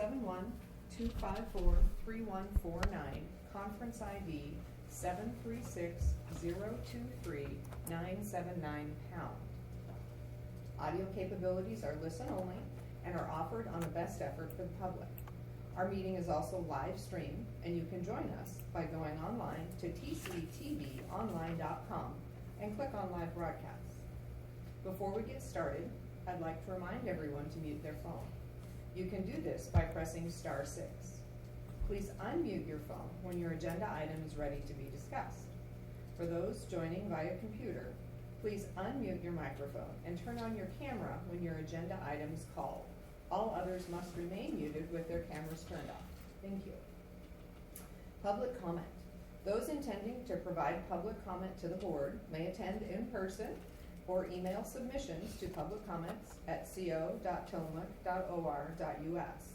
571-254-3149, conference ID 736-023-979#. Audio capabilities are listen only and are offered on the best effort for the public. Our meeting is also live streamed, and you can join us by going online to tctvonline.com and click on live broadcasts. Before we get started, I'd like to remind everyone to mute their phone. You can do this by pressing *6. Please unmute your phone when your agenda item is ready to be discussed. For those joining via computer, please unmute your microphone and turn on your camera when your agenda item is called. All others must remain muted with their cameras turned off. Thank you. Public comment. Those intending to provide public comment to the board may attend in person or email submissions to publiccomments@co.tillamook.or.us.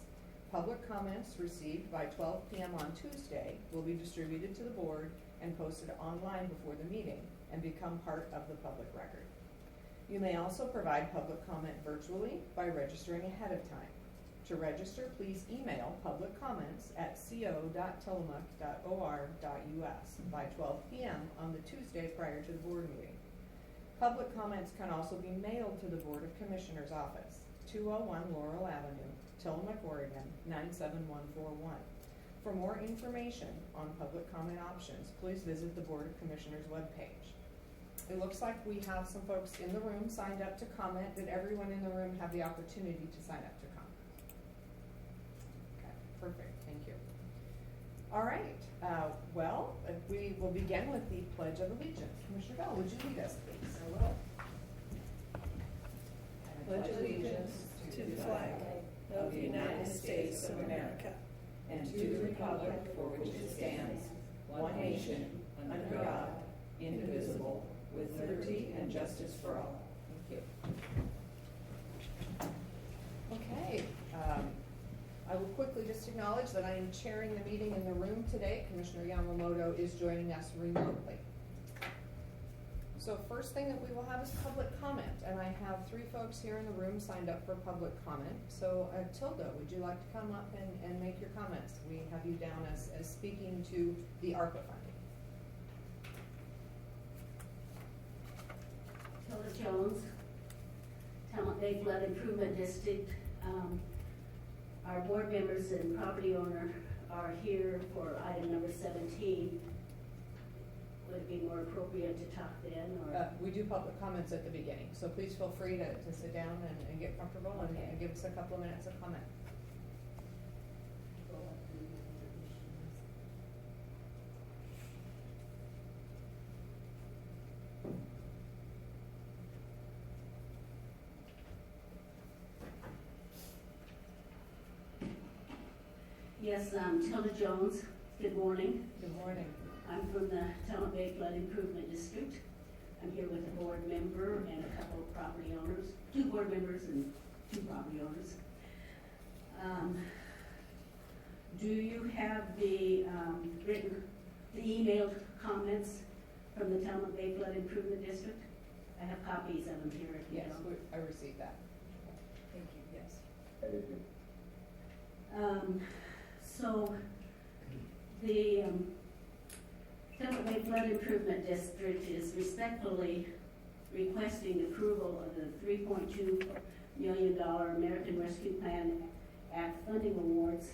Public comments received by 12 p.m. on Tuesday will be distributed to the board and posted online before the meeting and become part of the public record. You may also provide public comment virtually by registering ahead of time. To register, please email publiccomments@co.tillamook.or.us by 12 p.m. on the Tuesday prior to the board meeting. Public comments can also be mailed to the Board of Commissioners Office, 201 Laurel Avenue, Tillamook, Oregon, 97141. For more information on public comment options, please visit the Board of Commissioners webpage. It looks like we have some folks in the room signed up to comment. Did everyone in the room have the opportunity to sign up to comment? Okay, perfect, thank you. All right, we will begin with the Pledge of Allegiance. Commissioner Bell, would you lead us, please? I will. Pledge allegiance to the flag of the United States of America and to the republic for which it stands, one nation, under God, indivisible, with liberty and justice for all. Thank you. Okay, I will quickly just acknowledge that I am chairing the meeting in the room today. Commissioner Yamamoto is joining us remotely. So first thing that we will have is public comment, and I have 3 folks here in the room signed up for public comment. So Tilda, would you like to come up and make your comments? We have you down as speaking to the ARPA funding. Tilda Jones, Talent Bay Flood Improvement District. Our board members and property owner are here for item number 17. Would it be more appropriate to talk then, or? We do public comments at the beginning, so please feel free to sit down and get comfortable. Okay. And give us a couple of minutes of comment. Yes, Tilda Jones, good morning. Good morning. I'm from the Talent Bay Flood Improvement District. I'm here with a board member and a couple of property owners, 2 board members and 2 property owners. Do you have the emailed comments from the Talent Bay Flood Improvement District? I have copies of them here if you Yes, don't. I received that. Thank you, yes. So the Talent Bay Flood Improvement District is respectfully requesting approval of the $3.2 million American Rescue Plan Act funding awards.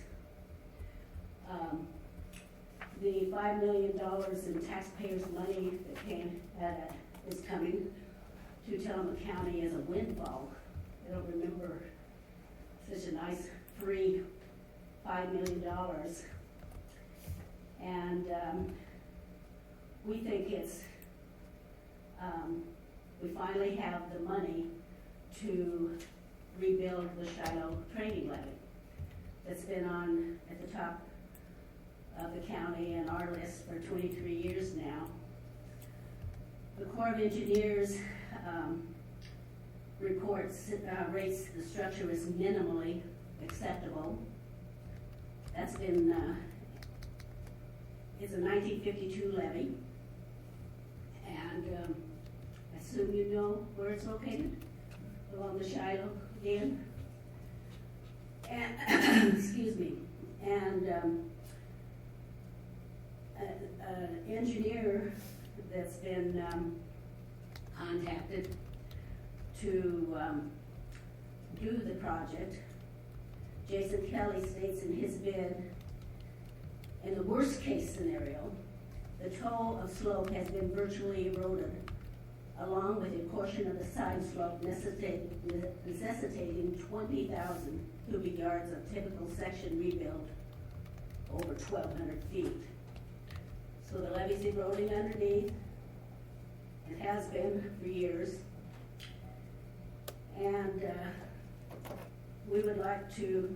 The $5 million in taxpayers' money that is coming to Tillamook County as a windfall. I don't remember such a nice free $5 million. And we think it's, we finally have the money to rebuild the Shiloh training levee that's been on at the top of the county and our list for 23 years now. The Corps of Engineers rates the structure as minimally acceptable. That's been, it's a 1952 levee, and I assume you know where it's located, along the Shiloh Dam. And, excuse And an engineer that's been contacted to do the project, Jason Kelly, states in his bid, in the worst case scenario, the toe of slope has been virtually eroded, along with a portion of the side slope necessitating 20,000 cubic yards of typical section rebuild over 1,200 feet. So the levee's eroding underneath. It has been for years. And we would like to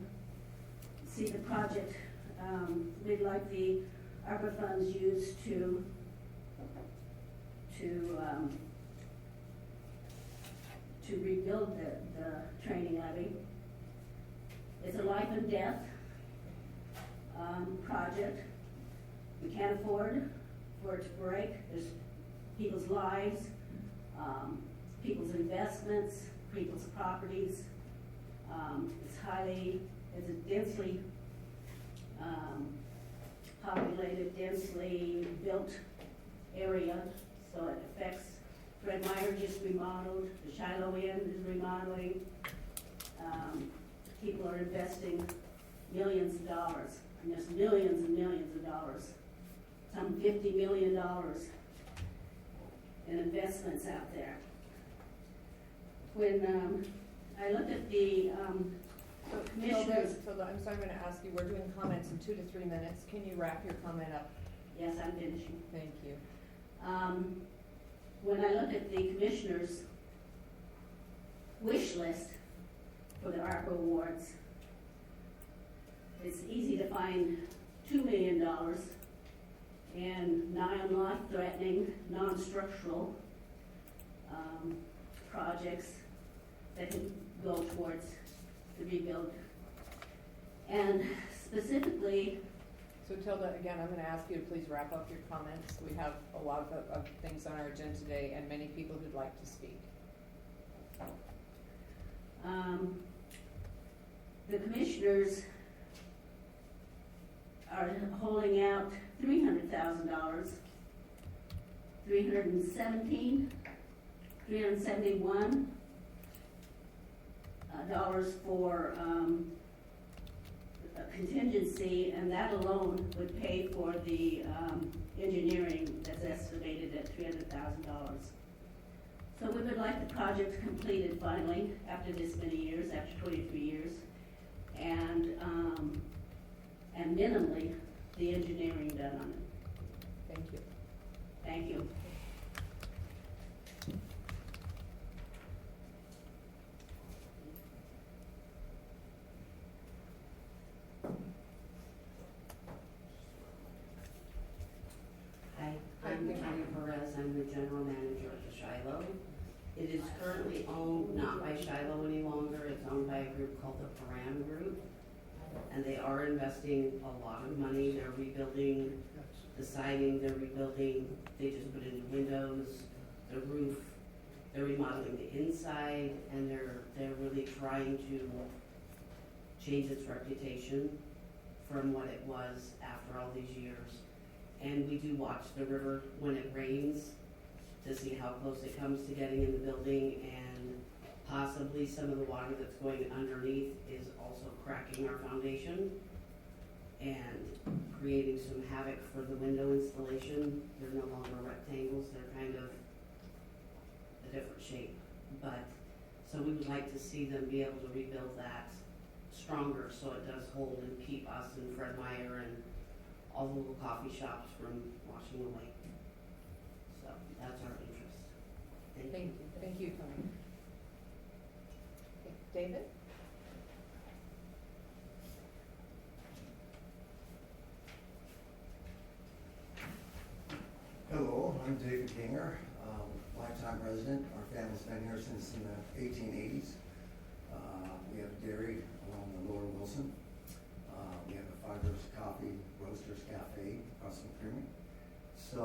see the project, we'd like the ARPA funds used to rebuild the training levee. It's a life and death project. We can't afford for it to break. There's people's lives, people's investments, people's properties. It's a densely populated, densely built area, so it affects. Fred Meyer just remodeled, the Shiloh Inn is remodeling. People are investing millions of dollars, and there's millions and millions of dollars, some $50 million in investments out there. When I looked at the commissioners. So I'm sorry, I'm gonna ask you, we're doing comments in 2 to 3 minutes. Can you wrap your comment up? Yes, I'm finishing. Thank you. When I looked at the commissioners' wish list for the ARPA awards, it's easy to find $2 million in non-life-threatening, non-structural projects that can go towards the rebuild. And specifically, So Tilda, again, I'm gonna ask you to please wrap up your comments. We have a lot of things on our agenda today and many people who'd like to speak. the commissioners are holding out $300,000, $371 for a contingency, and that alone would pay for the engineering that's estimated at $300,000. So we would like the project completed finally after this many years, after 23 years, and minimally the engineering done on it. Thank you. Thank you. Hi, I'm Connie Perez. I'm the general manager of the Shiloh. It is currently owned not by Shiloh any longer. It's owned by a group called the Paran Group. And they are investing a lot of money. They're rebuilding the siding, they're rebuilding, they just put in the windows, the roof, they're remodeling the inside, and they're really trying to change its reputation from what it was after all these years. And we do watch the river when it rains to see how close it comes to getting in the building, and possibly some of the water that's going underneath is also cracking our foundation and creating some havoc for the window installation. They're no longer rectangles, they're kind of a different shape. But, so we would like to see them be able to rebuild that stronger so it does hold and keep us and Fred Meyer and all the little coffee shops from washing away. So that's our interest. Thank you. Thank you, Tony. Okay, David? Hello, I'm David Ginger, lifetime resident. Our family's been here since in the 1880s. We have dairy along the Lower Wilson. We have a Fibers Coffee Roasters Cafe across from Creamery. So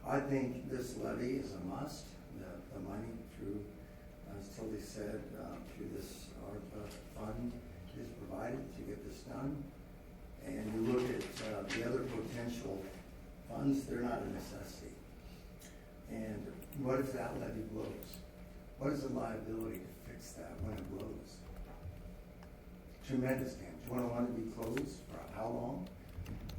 I think this levy is a must. The money through, as Tilly said, through this ARPA fund is provided to get this done. And you look at the other potential funds, they're not a necessity. And what if that levy blows? What is the liability to fix that when it blows? Tremendous damage. You want to be closed for how long?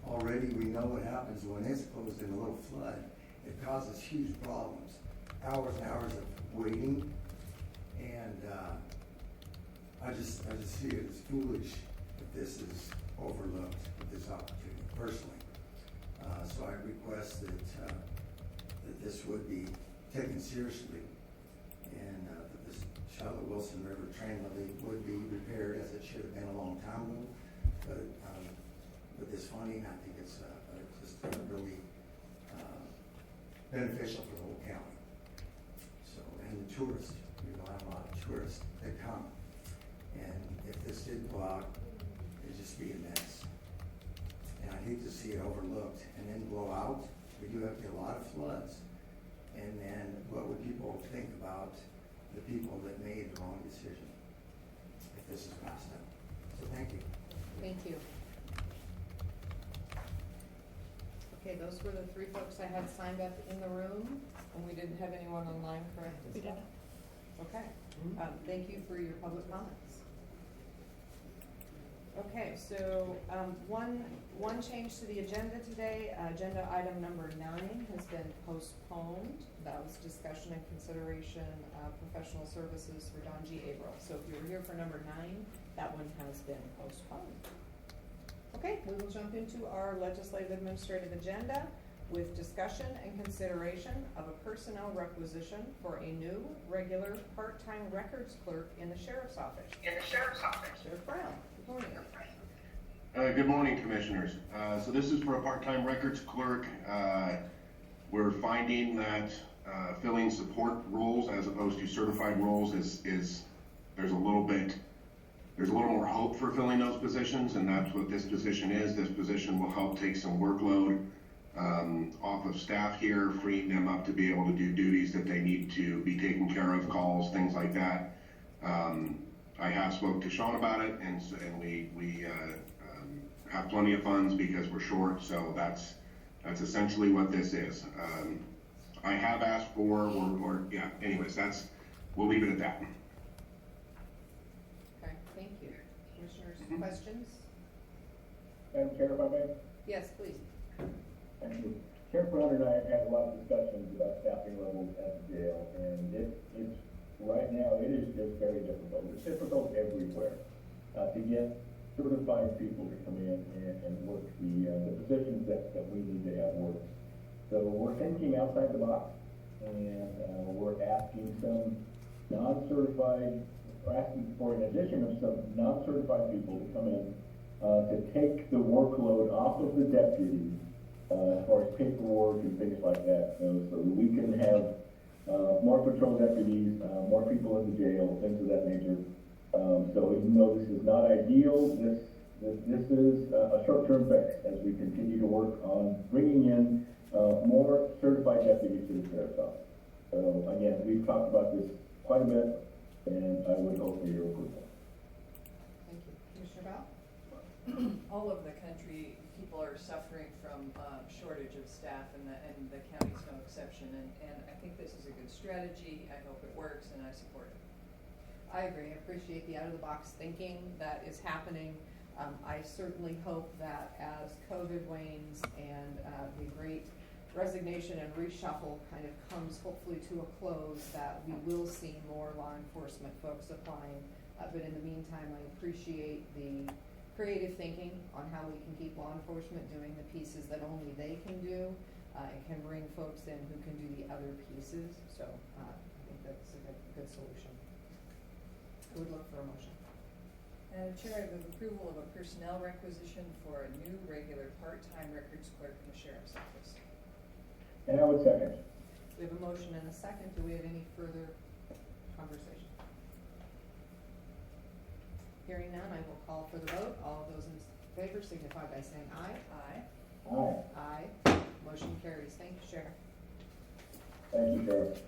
Already we know what happens when it's closed in a little flood. It causes huge problems. Hours and hours of waiting. And I just see it as foolish if this is overlooked with this opportunity, personally. So I request that this would be taken seriously, and that this Shiloh-Wilson River train levee would be repaired as it should have been a long time ago. But with this funding, I think it's just really beneficial for the whole county. So, and the tourists, I have a lot of tourists that come, and if this did go out, it'd just be a mess. And I'd hate to see it overlooked and then blow out. We do have to get a lot of floods. And then what would people think about the people that made the wrong decision if this is passed out? So thank you. Thank you. Okay, those were the three folks I had signed up in the room, and we didn't have anyone online, correct? We didn't. Okay, thank you for your public comments. Okay, so one change to the agenda today. Agenda item number 9 has been postponed. That was discussion and consideration of professional services for Don G. Averill. So if you were here for number 9, that one has been postponed. Okay, we will jump into our legislative administrative agenda with discussion and consideration of a personnel requisition for a new regular part-time records clerk in the Sheriff's Office. Sheriff Brown, good morning. Good morning, Commissioners. So this is for a part-time records clerk. We're finding that filling support roles as opposed to certified roles is there's a little more hope for filling those positions, and that's what this position is. This position will help take some workload off of staff here, freeing them up to be able to do duties that they need to be taken care of, calls, things like that. I have spoke to Sean about it, and we have plenty of funds because we're short, so that's essentially what this is. I have asked for, anyways, we'll leave it at that. Okay, thank you. Commissioners, questions? Madam Chair, if I may? Yes, please. Thank you. Sheriff Brown and I have had a lot of discussions about staffing levels at the jail, and it's right now, it is just very difficult. It's difficult everywhere to get certified people to come in and work the positions that we need to have work. So we're thinking outside the box, and we're asking some non-certified, asking for an addition of some non-certified people to come in to take the workload off of the deputies as far as paperwork and things like that, so we can have more patrol deputies, more people in the jail, things of that nature. So even though this is not ideal, this is a short-term fix as we continue to work on bringing in more certified deputies to the Sheriff's Office. So again, we've talked about this quite a bit, and I would hope for your approval. Thank you. Commissioner Bell? All over the country, people are suffering from shortage of staff, and the county's no exception. And I think this is a good strategy. I hope it works, and I support it. I agree. I appreciate the out-of-the-box thinking that is happening. I certainly hope that as COVID wanes and the great resignation and reshuffle kind of comes hopefully to a close, that we will see more law enforcement folks applying. But in the meantime, I appreciate the creative thinking on how we can keep law enforcement doing the pieces that only they can do, and can bring folks in who can do the other pieces. So I think that's a good solution. I would look for a motion. Madam Chair, I move approval of a personnel requisition for a new regular part-time records clerk in the Sheriff's Office. And I would second. We have a motion and a second. Do we have any further conversation? Hearing none, I will call for the vote. All of those in favor signify by saying aye. Aye. Aye. Aye. Motion carries. Thank you, Sheriff. Thank you, Sheriff.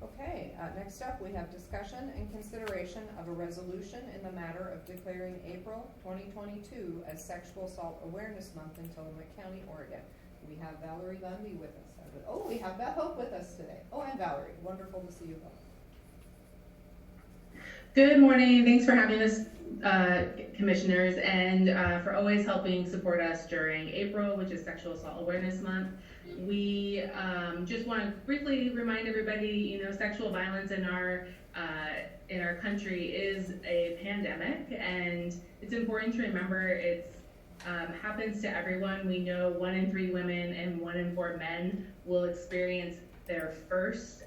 Okay, next up, we have discussion and consideration of a resolution in the matter of declaring April 2022 as Sexual Assault Awareness Month in Tillamook County, Oregon. We have Valerie Lundy with us. Oh, we have Beth Hope with us today. Oh, and Valerie. Wonderful to see you both. Good morning. Thanks for having us, commissioners, and for always helping support us during April, which is Sexual Assault Awareness Month. We just want to briefly remind everybody, sexual violence in our country is a pandemic, and it's important to remember it's happens to everyone. We know 1 in 3 women and 1 in 4 men will experience their first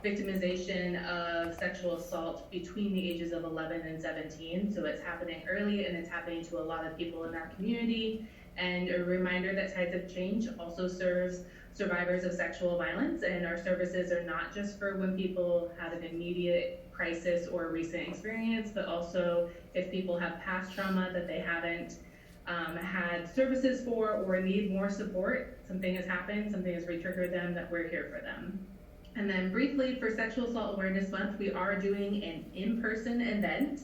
victimization of sexual assault between the ages of 11 and 17. So it's happening early, and it's happening to a lot of people in our community. And a reminder that Tides of Change also serves survivors of sexual violence, and our services are not just for when people have an immediate crisis or recent experience, but also if people have past trauma that they haven't had services for or need more support, something has happened, something has re-triggered them, that we're here for them. And then briefly, for Sexual Assault Awareness Month, we are doing an in-person event.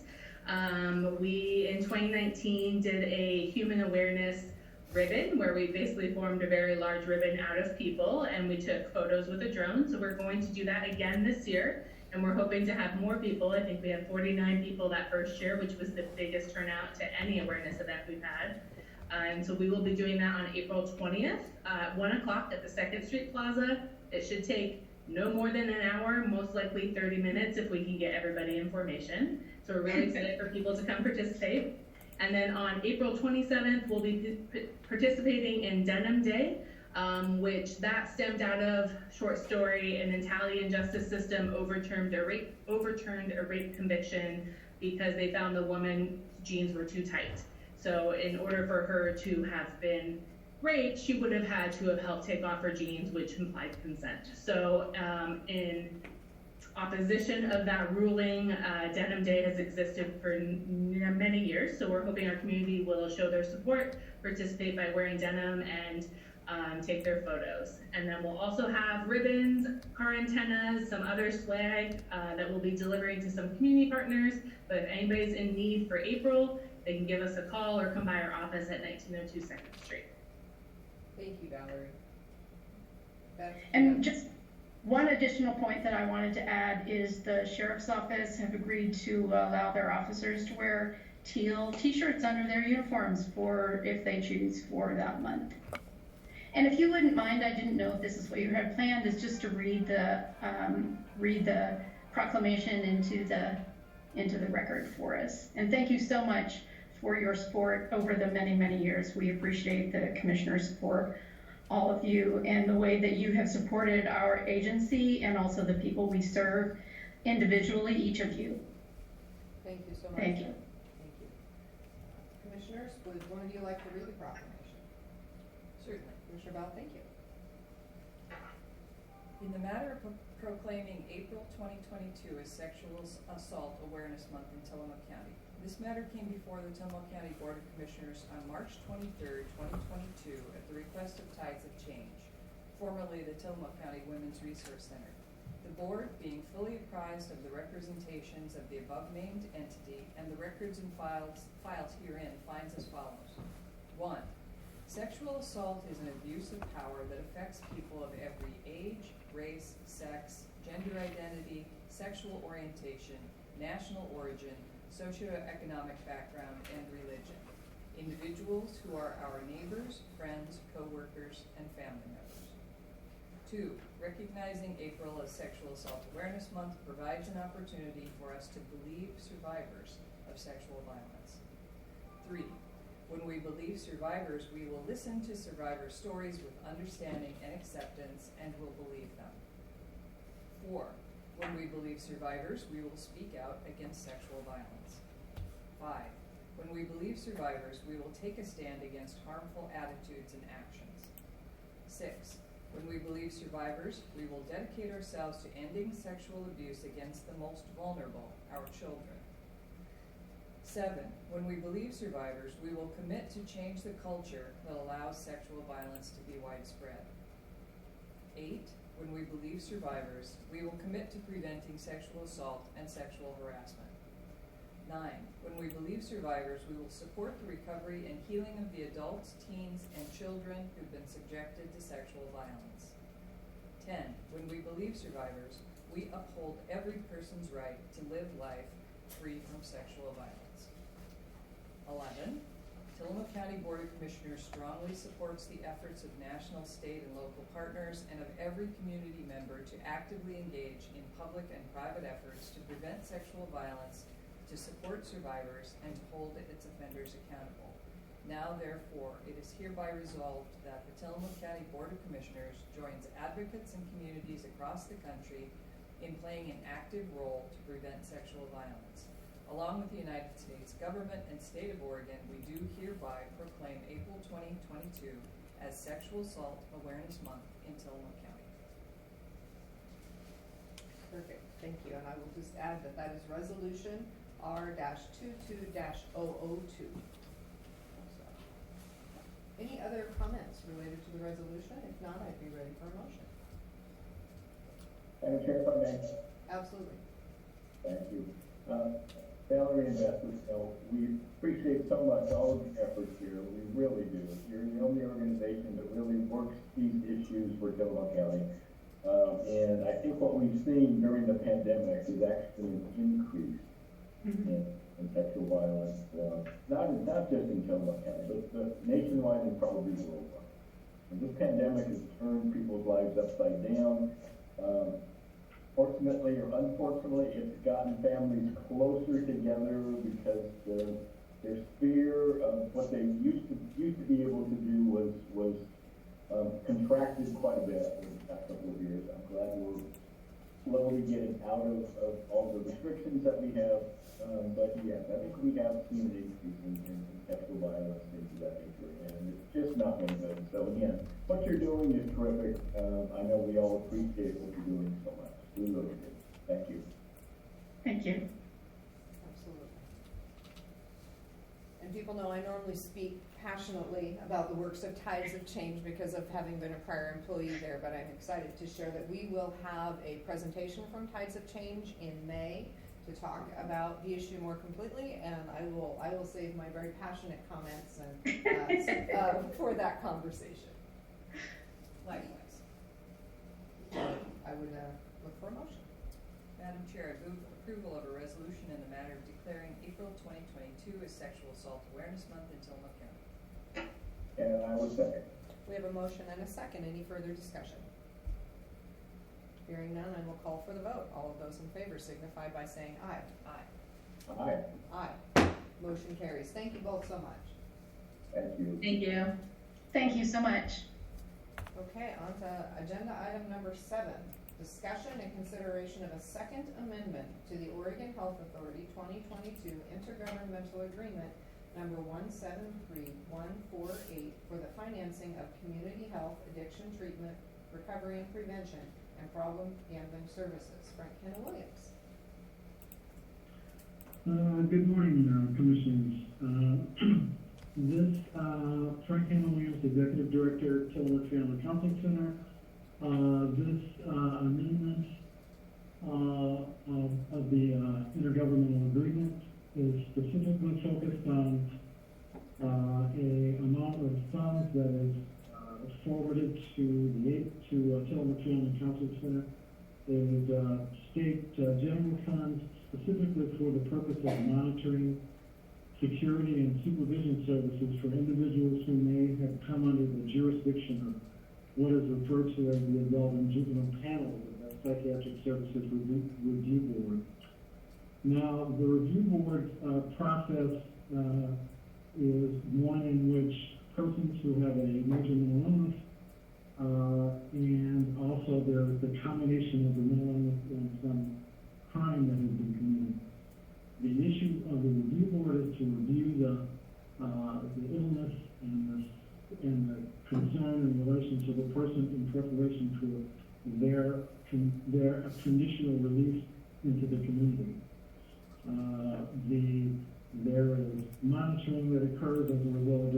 We, in 2019, did a human awareness ribbon where we basically formed a very large ribbon out of people, and we took photos with a drone. So we're going to do that again this year, and we're hoping to have more people. I think we had 49 people that first year, which was the biggest turnout to any awareness event we've had. And so we will be doing that on April 20th at 1 o'clock at the 2nd Street Plaza. It should take no more than an hour, most likely 30 minutes if we can get everybody information. So we're really excited for people to come participate. And then on April 27th, we'll be participating in Denim Day, which that stemmed out of short story. An Italian justice system overturned a rape conviction because they found the woman's jeans were too tight. So in order for her to have been raped, she would have had to have helped take off her jeans, which implied consent. So in opposition of that ruling, Denim Day has existed for many years. So we're hoping our community will show their support, participate by wearing denim, and take their photos. And then we'll also have ribbons, car antennas, some other swag that we'll be delivering to some community partners. But if anybody's in need for April, they can give us a call or come by our office at 1902 2nd Street. Thank you, Valerie. Beth? And just one additional point that I wanted to add is the sheriff's office have agreed to allow their officers to wear teal t-shirts under their uniforms for, if they choose, for that month. And if you wouldn't mind, I didn't know if this is what you had planned, is just to read the proclamation into the record for us. And thank you so much for your support over the many, many years. We appreciate the commissioner's support, all of you, and the way that you have supported our agency and also the people we serve individually, each of you. Thank you so much. Thank you. Thank you. Commissioners, would one of you like to read the proclamation? Certainly. Commissioner Bell, thank you. In the matter of proclaiming April 2022 as Sexual Assault Awareness Month in Tillamook County, this matter came before the Tillamook County Board of Commissioners on March 23, 2022 at the request of Tides of Change, formerly the Tillamook County Women's Resource Center. The board, being fully apprised of the representations of the above-named entity and the records and files herein, finds as follows. 1. Sexual assault is an abuse of power that affects people of every age, race, sex, gender identity, sexual orientation, national origin, socioeconomic background, and religion. Individuals who are our neighbors, friends, co-workers, and family members. 2. Recognizing April as Sexual Assault Awareness Month provides an opportunity for us to believe survivors of sexual violence. 3. When we believe survivors, we will listen to survivor stories with understanding and acceptance and will believe them. 4. When we believe survivors, we will speak out against sexual violence. 5. When we believe survivors, we will take a stand against harmful attitudes and actions. 6. When we believe survivors, we will dedicate ourselves to ending sexual abuse against the most vulnerable, our children. 7. When we believe survivors, we will commit to change the culture that allows sexual violence to be widespread. 8. when we believe survivors, we will commit to preventing sexual assault and sexual harassment. 9, when we believe survivors, we will support the recovery and healing of the adults, teens, and children who've been subjected to sexual violence. 10, when we believe survivors, we uphold every person's right to live life free from sexual violence. 11, Tillamook County Board of Commissioners strongly supports the efforts of national, state, and local partners and of every community member to actively engage in public and private efforts to prevent sexual violence, to support survivors, and to hold its offenders accountable. Now, therefore, it is hereby resolved that the Tillamook County Board of Commissioners joins advocates and communities across the country in playing an active role to prevent sexual violence. Along with the United States government and state of Oregon, we do hereby proclaim April 2022 as Sexual Assault Awareness Month in Tillamook County. Perfect, thank you, and I will just add that that is resolution R-22-002. Any other comments related to the resolution? If not, I'd be ready for a motion. Madam Chair, if I may. Absolutely. Thank you. Valerie and Beth, we appreciate so much all of the efforts here. We really do. You're the only organization that really works these issues for Tillamook County. And I think what we've seen during the pandemic is actually an increase in sexual violence, not just in Tillamook County, but nationwide and probably worldwide. And this pandemic has turned people's lives upside down. Fortunately or unfortunately, it's gotten families closer together because their sphere of what they used to be able to do was contracted quite a bit over the past couple of years. I'm glad we're slowly getting out of all the restrictions that we have. But yes, I think we have seen an increase in sexual violence and things of that nature, and it's just not been good. So again, what you're doing is terrific. I know we all appreciate what you're doing so much. We really do. Thank you. Thank you. Absolutely. And people know I normally speak passionately about the works of Tides of Change because of having been a prior employee there, but I'm excited to share that we will have a presentation from Tides of Change in May to talk about the issue more completely, and I will save my very passionate comments and for that conversation. Likewise. I would look for a motion. Madam Chair, I move approval of a resolution in the matter of declaring April 2022 as Sexual Assault Awareness Month in Tillamook County. And I would second. We have a motion and a second. Any further discussion? Hearing none, I will call for the vote. All of those in favor signify by saying aye. Aye. Aye. Aye. Motion carries. Thank you both so much. Thank you. Thank you. Thank you so much. Okay, on to agenda item number 7. Discussion and consideration of a second amendment to the Oregon Health Authority 2022 Intergovernmental Agreement number 173148 for the financing of community health, addiction treatment, recovery and prevention, and problem gambling services. Frank Kenna Williams. Good morning, Commissioners. This Frank Kenna Williams, Executive Director, Tillamook Family Counseling Center. This amendment of the intergovernmental agreement is specifically focused on a amount of funds that is forwarded to Tillamook Family Counseling Center. It is state general funds specifically for the purpose of monitoring security and supervision services for individuals who may have come under the jurisdiction of what is referred to as the Adult and Juvenile Panel of the Psychiatric Services Review Board. Now, the review board process is one in which persons who have a major mental illness and also the combination of the mental illness and some crime that has been committed. The issue of the review board is to review the illness and the concern in relation to the person in preparation for their conditional release into the community. There is monitoring that occurs as a result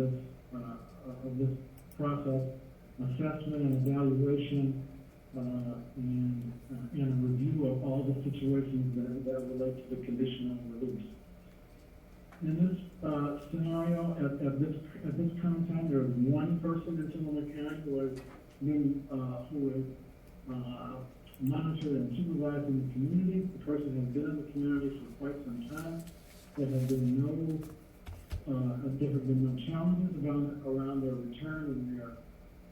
of this process, assessment and evaluation and a review of all the situations that relate to the conditional release. In this scenario, at this current time, there is one person in Sonoma County who is monitored and supervised in the community. The person has been in the community for quite some time. There have been no challenges around their return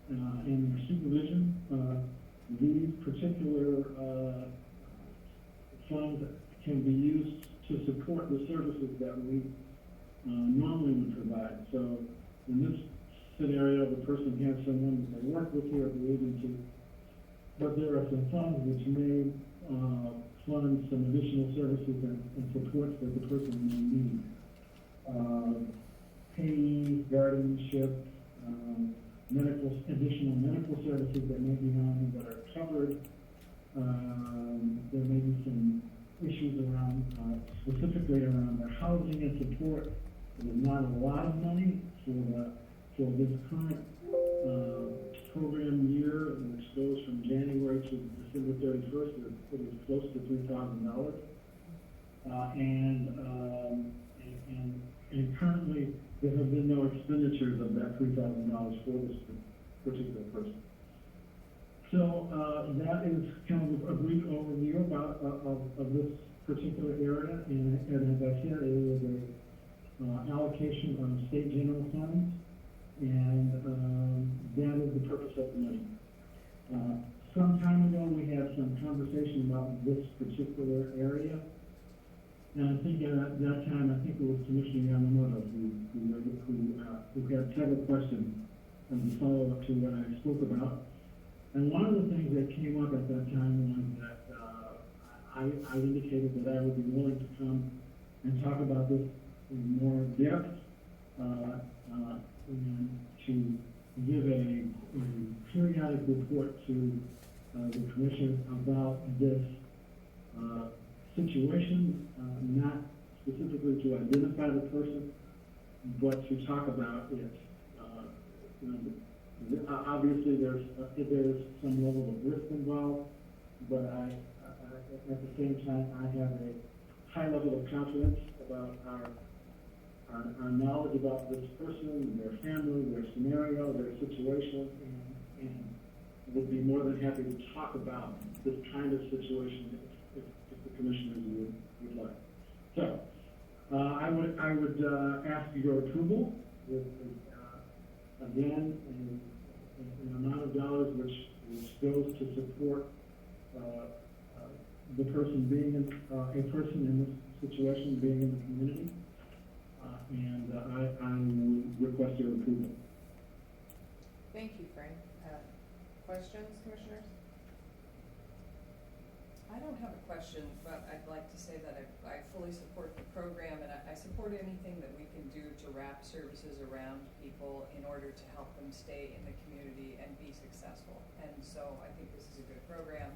and their supervision. These particular funds can be used to support the services that we normally would provide. So in this scenario, the person has someone that they work with here at the agency, but there are some funds which may fund some additional services and supports that the person may need. Pay, guardianship, additional medical services that may be on that are covered. There may be some issues around, specifically around the housing and support. There's not a lot of money for this current program year, which goes from January to December 31st. It is close to $3,000. And currently, there have been no expenditures of that $3,000 for this particular person. So that is kind of a brief overview of this particular area, and as I said, it is a allocation of state general funds, and that is the purpose of the money. Some time ago, we had some conversation about this particular area, and I think at that time, I think it was Commissioner Yamamoto who had several questions as a follow-up to what I spoke about. And one of the things that came up at that time was that I indicated that I would be willing to come and talk about this in more depth and to give a periodic report to the Commission about this situation, not specifically to identify the person, but to talk about it. Obviously, there's some level of risk involved, but at the same time, I have a high level of confidence about our knowledge about this person, their family, their scenario, their situation, and would be more than happy to talk about this kind of situation if the commissioners would like. So, I would ask your approval with again, an amount of dollars which goes to support the person being a person in this situation, being in the community, and I will request your approval. Thank you, Frank. Questions, commissioners? I don't have a question, but I'd like to say that I fully support the program, and I support anything that we can do to wrap services around people in order to help them stay in the community and be successful. And so I think this is a good program,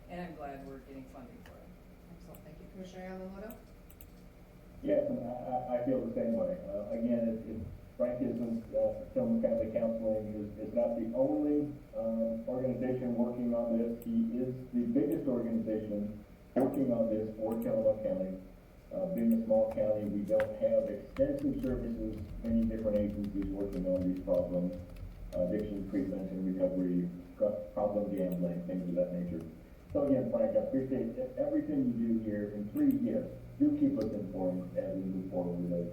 and I'm glad we're getting funding for it. Excellent, thank you. Commissioner Yamamoto? Yes, and I feel the same way. Again, Frank isn't, Sonoma County Counseling is not the only organization working on this. He is the biggest organization working on this for Sonoma County. Being a small county, we don't have extensive services, many different agencies working on these problems, addiction treatment and recovery, problem gambling, things of that nature. So again, Frank, I appreciate everything you do here, and please, yes, do keep us informed as we move forward with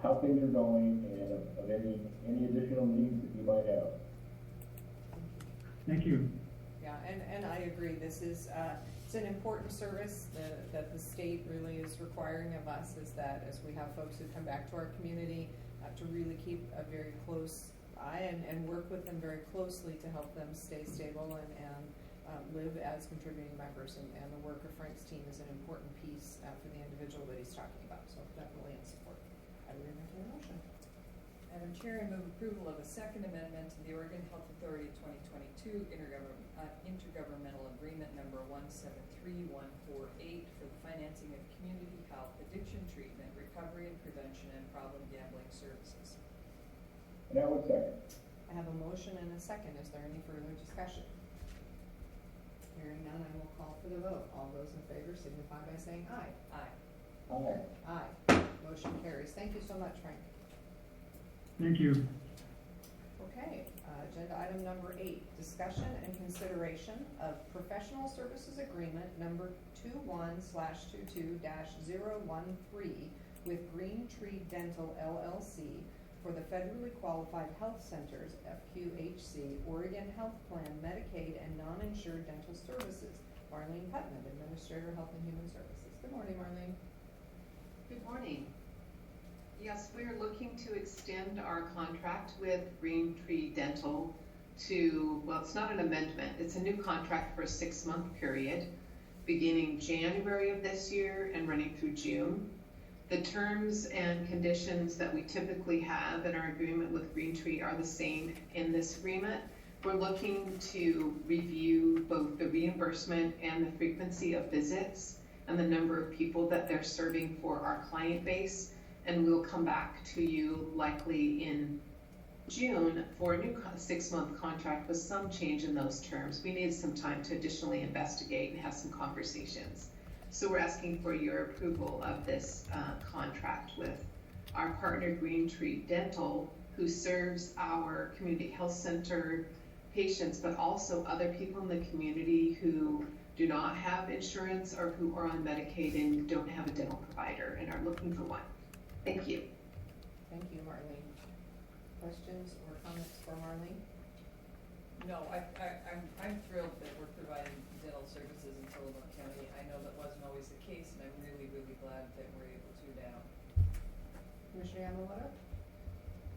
how things are going and of any additional needs that you might have. Thank you. Yeah, and I agree. This is it's an important service that the state really is requiring of us, is that as we have folks who come back to our community, to really keep a very close eye and work with them very closely to help them stay stable and live as contributing members. And the work of Frank's team is an important piece for the individual that he's talking about. So definitely in support. I would entertain a motion. Madam Chair, I move approval of a second amendment to the Oregon Health Authority 2022 Intergovernmental Agreement number 173148 for the financing of community health, addiction treatment, recovery and prevention, and problem gambling services. And I would second. I have a motion and a second. Is there any further discussion? Hearing none, I will call for the vote. All those in favor signify by saying aye. Aye. Aye. Aye. Motion carries. Thank you so much, Frank. Thank you. Okay, agenda item number 8, discussion and consideration of professional services agreement number 21/22-013 with Green Tree Dental LLC for the Federally Qualified Health Centers, FQHC, Oregon Health Plan, Medicaid, and non-insured dental services. Marlene Putnam, Administrator, Health and Human Services. Good morning, Marlene. Good morning. Yes, we are looking to extend our contract with Green Tree Dental to, well, it's not an amendment, it's a new contract for a 6-month period, beginning January of this year and running through June. The terms and conditions that we typically have in our agreement with Green Tree are the same in this agreement. We're looking to review both the reimbursement and the frequency of visits and the number of people that they're serving for our client base. And we'll come back to you likely in June for a new 6-month contract with some change in those terms. We need some time to additionally investigate and have some conversations. So we're asking for your approval of this contract with our partner Green Tree Dental, who serves our community health center patients, but also other people in the community who do not have insurance or who are on Medicaid and don't have a dental provider and are looking for one. Thank you. Thank you, Marlene. Questions or comments for Marlene? No, I'm thrilled that we're providing dental services in Tillamook County. I know that wasn't always the case, and I'm really, really glad that we're able to now. Commissioner Yamamoto?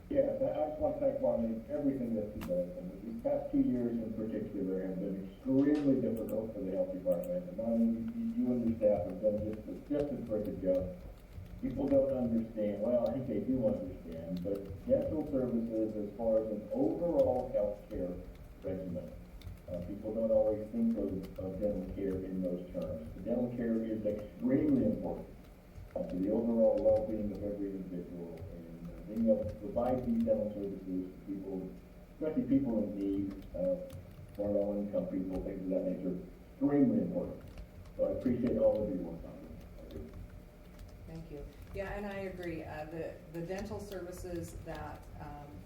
Yes, I just want to thank Marlene, everything that she does, and these past 2 years in particular have been extremely difficult for the health department. And Marlene, you and your staff have done just a terrific job. People don't understand, well, I think they do understand, but dental services as far as an overall health care regimen, people don't always think of dental care in those terms. The dental care is extremely important to the overall well-being of every individual, and being able to provide these dental services to people, especially people in need, more low-income people, things of that nature, extremely important. So I appreciate all of your work on this. I do. Thank you. Yeah, and I agree. The dental services that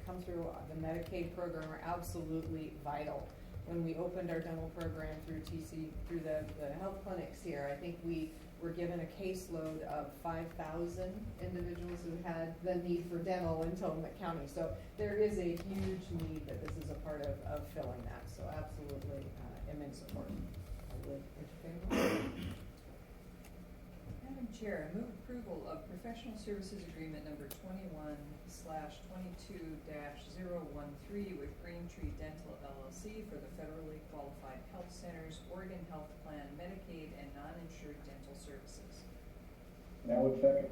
come through the Medicaid program are absolutely vital. When we opened our dental program through the health clinics here, I think we were given a caseload of 5,000 individuals who had the need for dental in Tillamook County. So there is a huge need that this is a part of filling that. So absolutely immense support. I would entertain a motion. Madam Chair, I move approval of professional services agreement number 21/22-013 with Green Tree Dental LLC for the Federally Qualified Health Centers, Oregon Health Plan, Medicaid, and non-insured dental services. Now it's second.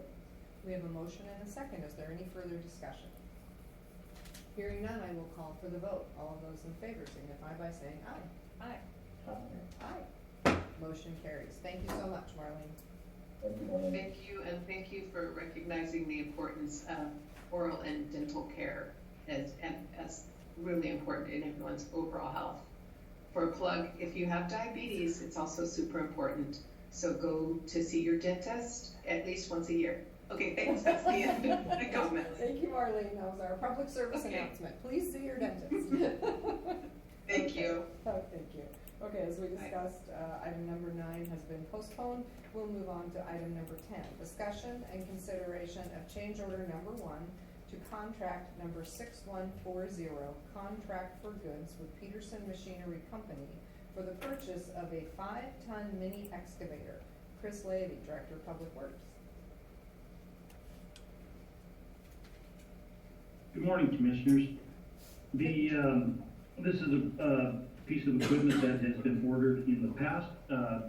We have a motion and a second. Is there any further discussion? Hearing none, I will call for the vote. All of those in favor signify by saying aye. Aye. Aye. Motion carries. Thank you so much, Marlene. Thank you, Marlene. Thank you, and thank you for recognizing the importance of oral and dental care as really important in everyone's overall health. For a plug, if you have diabetes, it's also super important. So go to see your dentist at least once a year. Okay, thanks. That's the end of my comments. Thank you, Marlene. That was our public service announcement. Please see your dentist. Thank you. Oh, thank you. Okay, as we discussed, item number 9 has been postponed. We'll move on to item number 10, discussion and consideration of change order number 1 to contract number 6140, contract for goods with Peterson Machinery Company for the purchase of a 5-ton mini excavator. Chris Levy, Director of Public Works. Good morning, Commissioners. This is a piece of equipment that has been ordered in the past.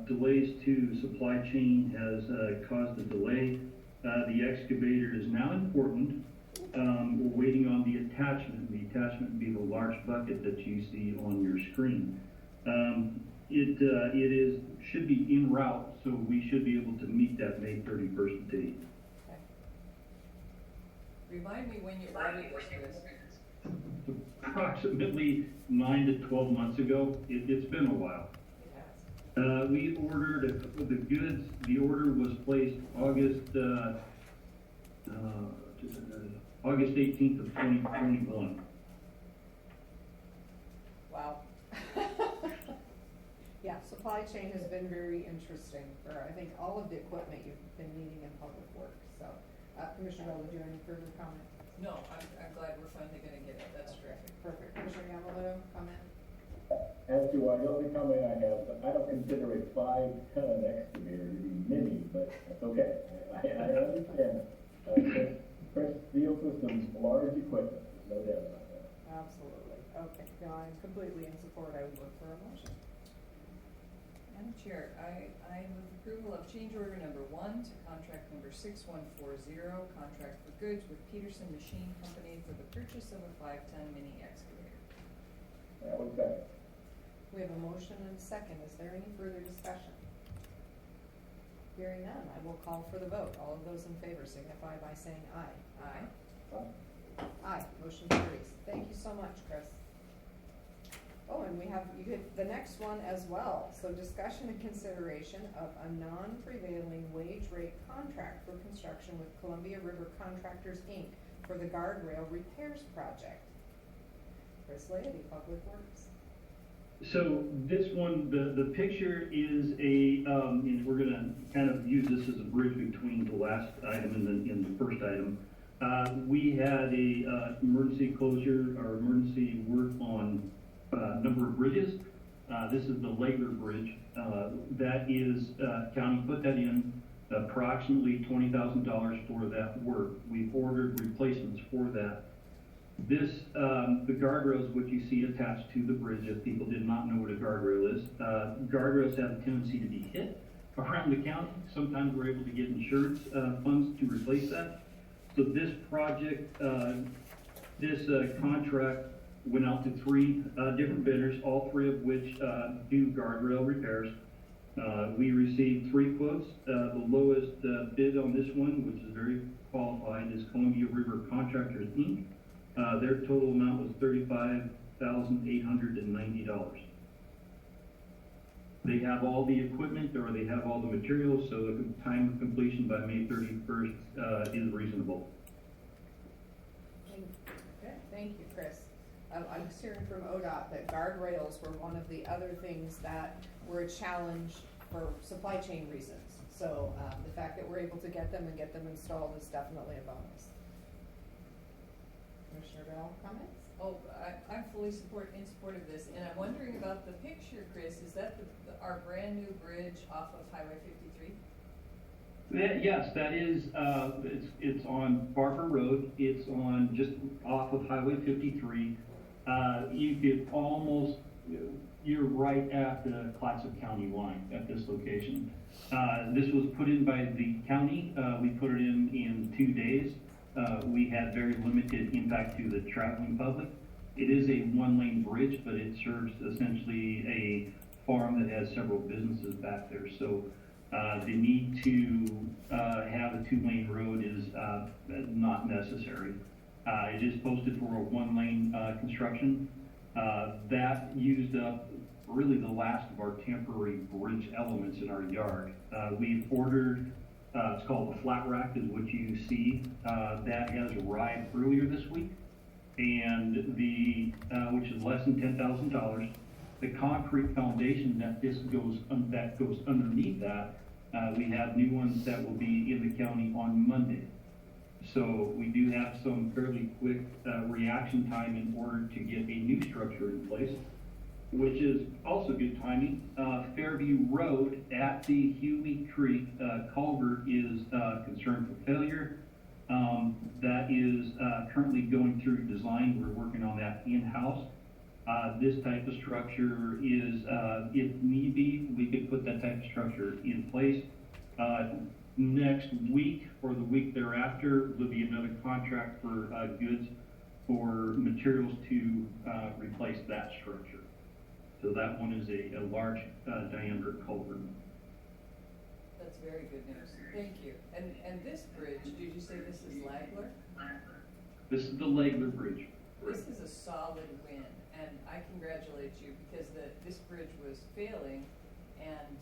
Delays to supply chain has caused a delay. The excavator is now important. We're waiting on the attachment. The attachment would be the large bucket that you see on your screen. It should be en route, so we should be able to meet that May 31st date. Okay. Remind me when you ordered this, Chris. Approximately 9 to 12 months ago. It's been a while. It has. We ordered the goods, the order was placed August 18th of 2021. Wow. Yeah, supply chain has been very interesting for, I think, all of the equipment you've been needing in public works, so. Commissioner Bell, did you have any further comment? No, I'm glad we're finally gonna get it, that's terrific. Perfect. Commissioner Yamamoto, comment? As to the only comment I have, I don't consider a 5-ton excavator to be mini, but that's okay. I understand. Chris deals with some large equipment, no doubt about that. Absolutely. Okay, no, I'm completely in support. I would look for a motion. Madam Chair, I move approval of change order number 1 to contract number 6140, contract for goods with Peterson Machine Company for the purchase of a 5-ton mini excavator. That was second. We have a motion and a second. Is there any further discussion? Hearing none, I will call for the vote. All of those in favor signify by saying aye. Aye. Aye, motion carries. Thank you so much, Chris. Oh, and we have, you hit the next one as well. So discussion and consideration of a non-prevailing wage rate contract for construction with Columbia River Contractors, Inc. for the guardrail repairs project. Chris Laity, Public Works. So this one, the picture is a, and we're gonna kind of use this as a bridge between the last item and the first item. We had a emergency closure or emergency work on a number of bridges. This is the Legler Bridge. That is, county put that in approximately $20,000 for that work. We've ordered replacements for that. This, the guardrails, what you see attached to the bridge, if people did not know what a guardrail is, guardrails have a tendency to be hit around the county. Sometimes we're able to get insurance funds to replace that. So this project, this contract went out to 3 different vendors, all 3 of which do guardrail repairs. We received 3 quotes. The lowest bid on this one, which is very qualified, is Columbia River Contractors, Inc. Their total amount was $35,890. They have all the equipment, or they have all the materials, so the time of completion by May 31st is reasonable. Thank you, Chris. I'm just hearing from ODOT that guardrails were one of the other things that were a challenge for supply chain reasons. So the fact that we're able to get them and get them installed is definitely a bonus. Commissioner Bell, comments? Oh, I'm fully in support of this, and I'm wondering about the picture, Chris. Is that our brand new bridge off of Highway 53? Yes, that is, it's on Barber Road. It's on just off of Highway 53. You could almost, you're right at the Clatsop County line at this location. This was put in by the county. We put it in 2 days. We had very limited impact to the traveling public. It is a 1-lane bridge, but it serves essentially a farm that has several businesses back there. So the need to have a 2-lane road is not necessary. It is posted for a 1-lane construction. That used up really the last of our temporary bridge elements in our yard. We've ordered, it's called the flat rack is what you see. That has arrived earlier this week, and which is less than $10,000. The concrete foundation that goes underneath that, we have new ones that will be in the county on Monday. So we do have some fairly quick reaction time in order to get a new structure in place, which is also good timing. Fairview Road at the Huey Creek culvert is concerned for failure. That is currently going through design. We're working on that in-house. This type of structure is, if need be, we could put that type of structure in place. Next week or the week thereafter, there'll be another contract for goods for materials to replace that structure. So that one is a large diameter culvert. That's very good news. Thank you. And this bridge, did you say this is Legler? This is the Legler Bridge. This is a solid win, and I congratulate you because this bridge was failing, and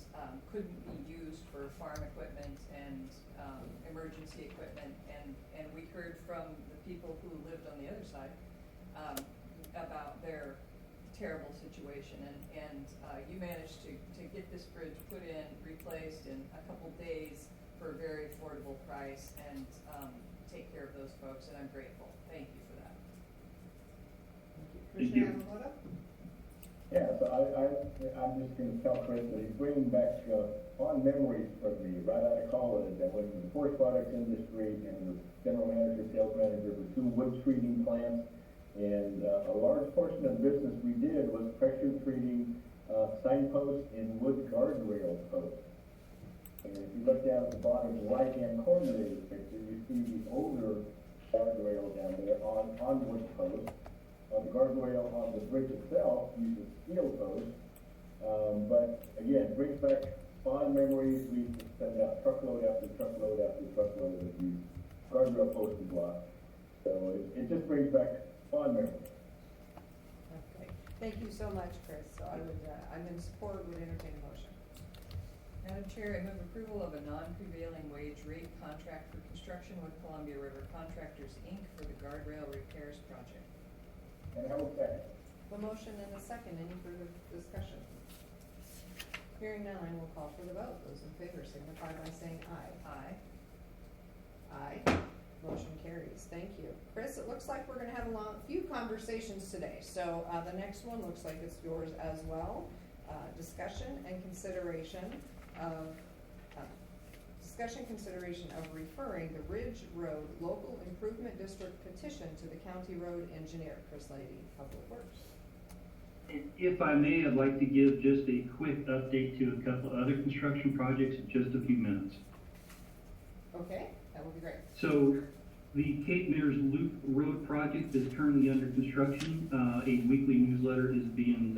couldn't be used for farm equipment and emergency equipment. And we heard from the people who lived on the other side about their terrible situation. And you managed to get this bridge put in, replaced in a couple days for a very affordable price, and take care of those folks, and I'm grateful. Thank you for that. Thank you. Commissioner Yamamoto? Yeah, so I'm just gonna tell Chris that he's bringing back, fond memories from me right out of college, and when the forest products industry and the general manager, sales manager for 2 wood treating plants. And, a large portion of the business we did was pressure treating, signposts and wood guardrail posts. And if you look down at the bottom right-hand corner of the picture, you see the older guardrail down there on wood posts. The guardrail on the bridge itself uses steel posts. But again, brings back fond memories. We used to send out truckload after truckload after truckload of these guardrail posts and blocks. So it just brings back fond memories. Okay, thank you so much, Chris. So I'm in support, would entertain a motion. Madam Chair, I move approval of a non-prevailing wage rate contract for construction with Columbia River Contractors, Inc. for the guardrail repairs project. And I will second. A motion and a second. Any further discussion? Hearing none, I will call for the vote. Those in favor signify by saying aye. Aye. Aye. Motion carries. Thank you. Chris, it looks like we're gonna have a few conversations today. So, the next one looks like it's yours as well. Discussion and consideration of referring the Ridge Road Local Improvement District petition to the county road engineer, Chris Lady, Public Works. If I may, I'd like to give just a quick update to a couple other construction projects in just a few minutes. Okay, that would be great. So the Cape Mears Loop Road project is currently under construction. A weekly newsletter is being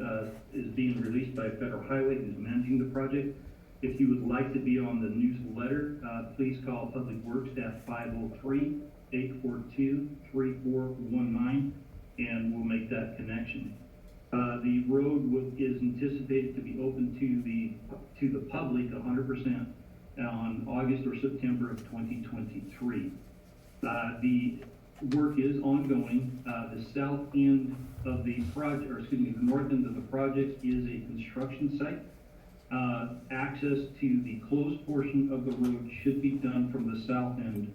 released by Federal Highway, who's managing the project. If you would like to be on the newsletter, please call Public Works at 503-842-3419, and we'll make that connection. The road is anticipated to be open to the public 100% on August or September of 2023. The work is ongoing. The south end of the project, or excuse me, the north end of the project is a construction site. Access to the closed portion of the road should be done from the south end.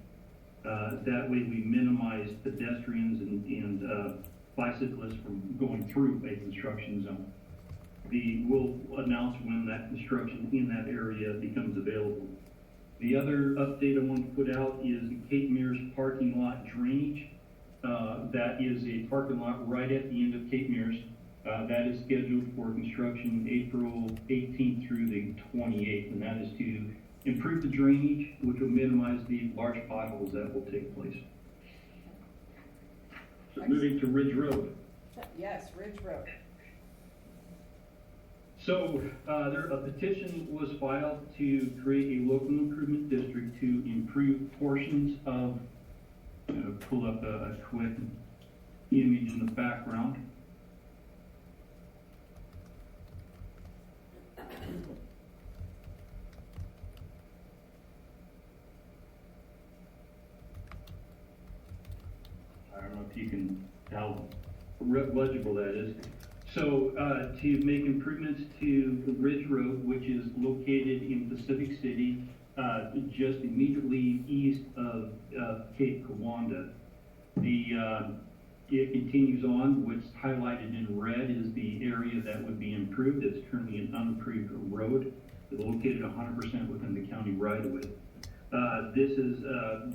That way we minimize pedestrians and bicyclists from going through a construction zone. We'll announce when that construction in that area becomes available. The other update I want to put out is the Cape Mears parking lot drainage. That is a parking lot right at the end of Cape Mears. That is scheduled for construction April 18th through the 28th, and that is to improve the drainage, which will minimize the large potholes that will take place. So moving to Ridge Road. Yes, Ridge Road. So a petition was filed to create a local improvement district to improve portions of, pull up a quick image in the background. I don't know if you can tell how legible that is. So to make improvements to the Ridge Road, which is located in Pacific City, just immediately east of Cape Kiwanda. It continues on. What's highlighted in red is the area that would be improved. It's currently an unimproved road. It's located 100% within the county right-of-way. This has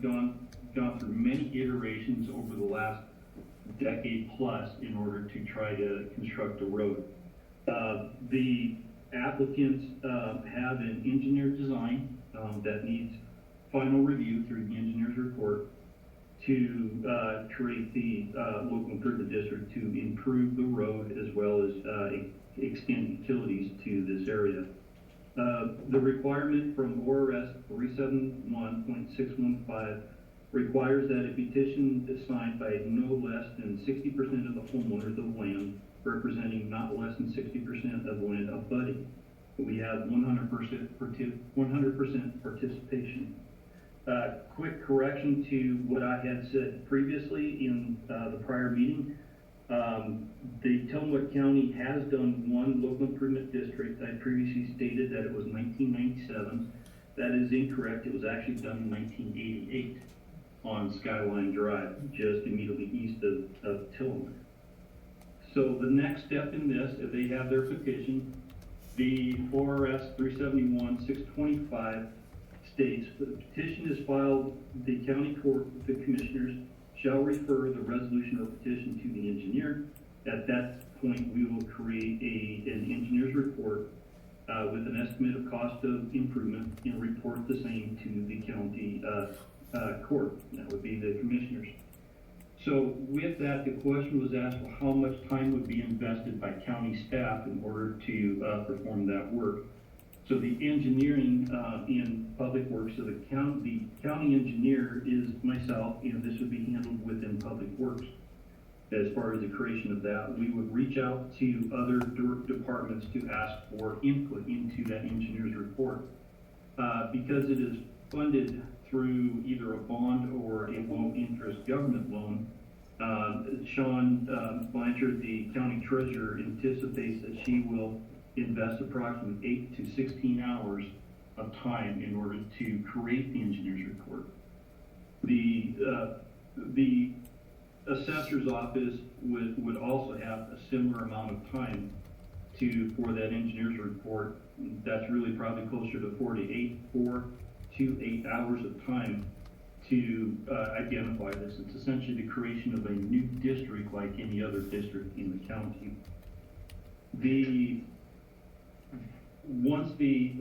gone through many iterations over the last decade plus in order to try to construct a road. The applicants have an engineered design that needs final review through the engineer's report to create the local improvement district to improve the road as well as extend utilities to this area. The requirement from ORS 371.615 requires that a petition is signed by no less than 60% of the homeowners of land, representing not less than 60% of land abutting We have 100% participation. Quick correction to what I had said previously in the prior meeting. The Tillamook County has done one local improvement district. I previously stated that it was 1997. That is incorrect. It was actually done in 1988 on Skyline Drive, just immediately east of Tillamook. So the next step in this, if they have their petition, the ORS 371-625 states, the petition is filed, the county court, the commissioners shall refer the resolution or petition to the engineer. At that point, we will create an engineer's report with an estimate of cost of improvement and report the same to the county court. That would be the commissioners. So with that, the question was asked, well, how much time would be invested by county staff in order to perform that work? So the engineering in public works, so the county engineer is myself, and this would be handled within public works. As far as the creation of that, we would reach out to other departments to ask for input into that engineer's report. Because it is funded through either a bond or a low interest government loan, Sean Blanchard, the county treasurer, anticipates that she will invest approximately 8 to 16 hours of time in order to create the engineer's report. The assessor's office would also have a similar amount of time for that engineer's report. That's really probably closer to 4 to 8 hours of time to identify this. It's essentially the creation of a new district like any other district in the county. Once the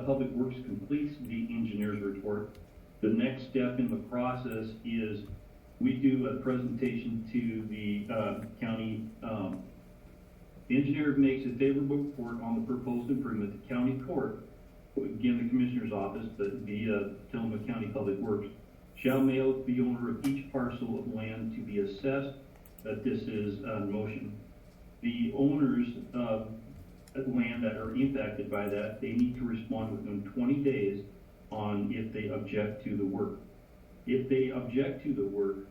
public works completes the engineer's report, the next step in the process is we do a presentation to the county. The engineer makes a favorable report on the proposed improvement. The county court, again the commissioner's office, but via Tillamook County Public Works, shall mail the owner of each parcel of land to be assessed that this is in motion. The owners of land that are impacted by that, they need to respond within 20 days on if they object to the work. If they object to the work,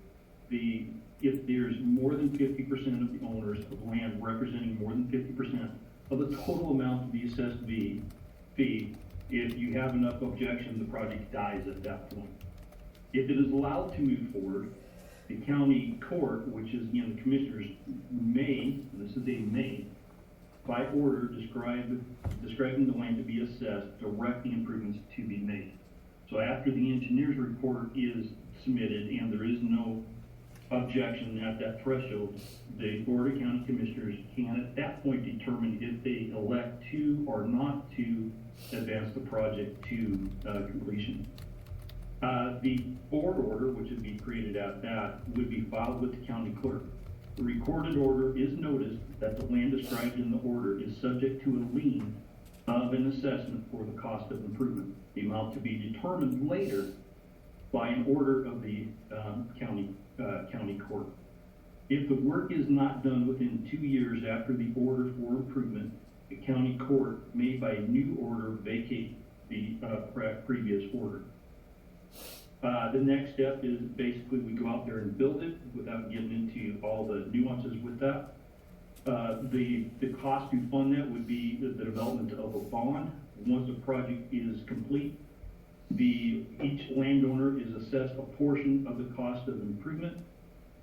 if there's more than 50% of the owners of land representing more than 50% of the total amount to be assessed fee, if you have enough objection, the project dies at that point. If it is allowed to move forward, the county court, which is again the commissioners, may, this is a may, by order describing the land to be assessed, direct the improvements to be made. So after the engineer's report is submitted and there is no objection at that threshold, the Board of County Commissioners can at that point determine if they elect to or not to advance the project to completion. The board order, which would be created at that, would be filed with the county clerk. The recorded order is noticed that the land described in the order is subject to a lien of an assessment for the cost of improvement, the amount to be determined later by an order of the county court. If the work is not done within 2 years after the order for improvement, the county court may by new order vacate the previous order. The next step is basically we go out there and build it without getting into all the nuances with that. The cost to fund that would be the development of a bond. Once the project is complete, each landowner is assessed a portion of the cost of improvement.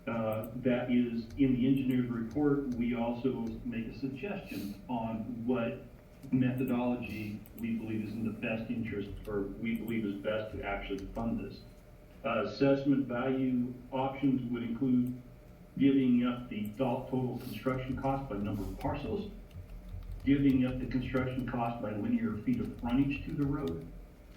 That is in the engineer's report. We also make a suggestion on what methodology we believe is in the best interest, or we believe is best to actually fund this. Assessment value options would include giving up the total construction cost by number of parcels, giving up the construction cost by linear feet of frontage to the road,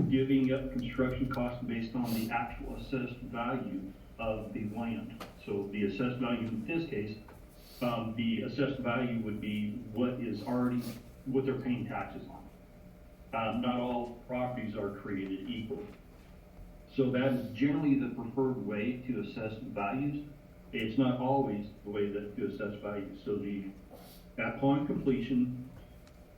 giving up construction cost based on the actual assessed value of the land. So the assessed value in this case, the assessed value would be what they're paying taxes on. Not all properties are created equal. So that is generally the preferred way to assess values. It's not always the way to assess values. So upon completion,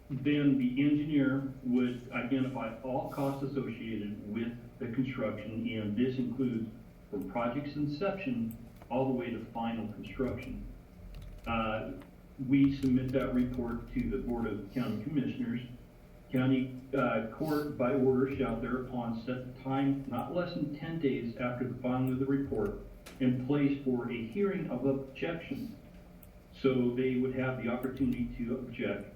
then the engineer would identify all costs associated with the construction, and this includes from project's inception all the way to final construction. We submit that report to the Board of County Commissioners. County court by order shall thereupon set the time not less than 10 days after the filing of the report in place for a hearing of objection. So they would have the opportunity to object.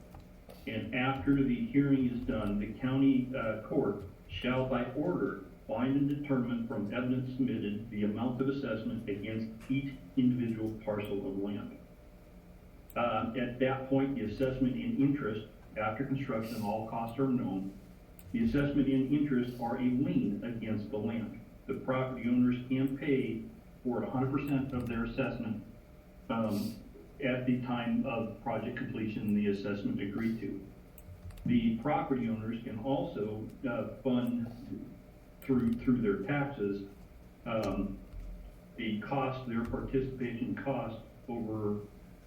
And after the hearing is done, the county court shall by order find and determine from evidence submitted the amount of assessment against each individual parcel of land. At that point, the assessment in interest, after construction, all costs are known. The assessment in interest are a lien against the land. The property owners can pay for 100% of their assessment at the time of project completion, the assessment agreed to. The property owners can also fund through their taxes the cost, their participation cost over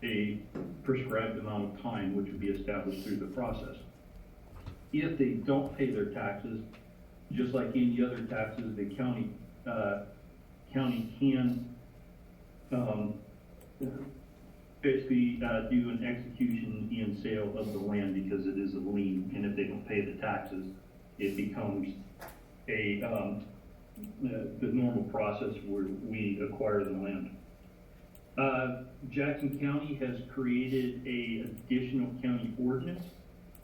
a prescribed amount of time, which would be established through the process. If they don't pay their taxes, just like any other taxes, the county can basically do an execution and sale of the land because it is a lien, and if they don't pay the taxes, it becomes a the normal process where we acquire the land. Jackson County has created a additional county ordinance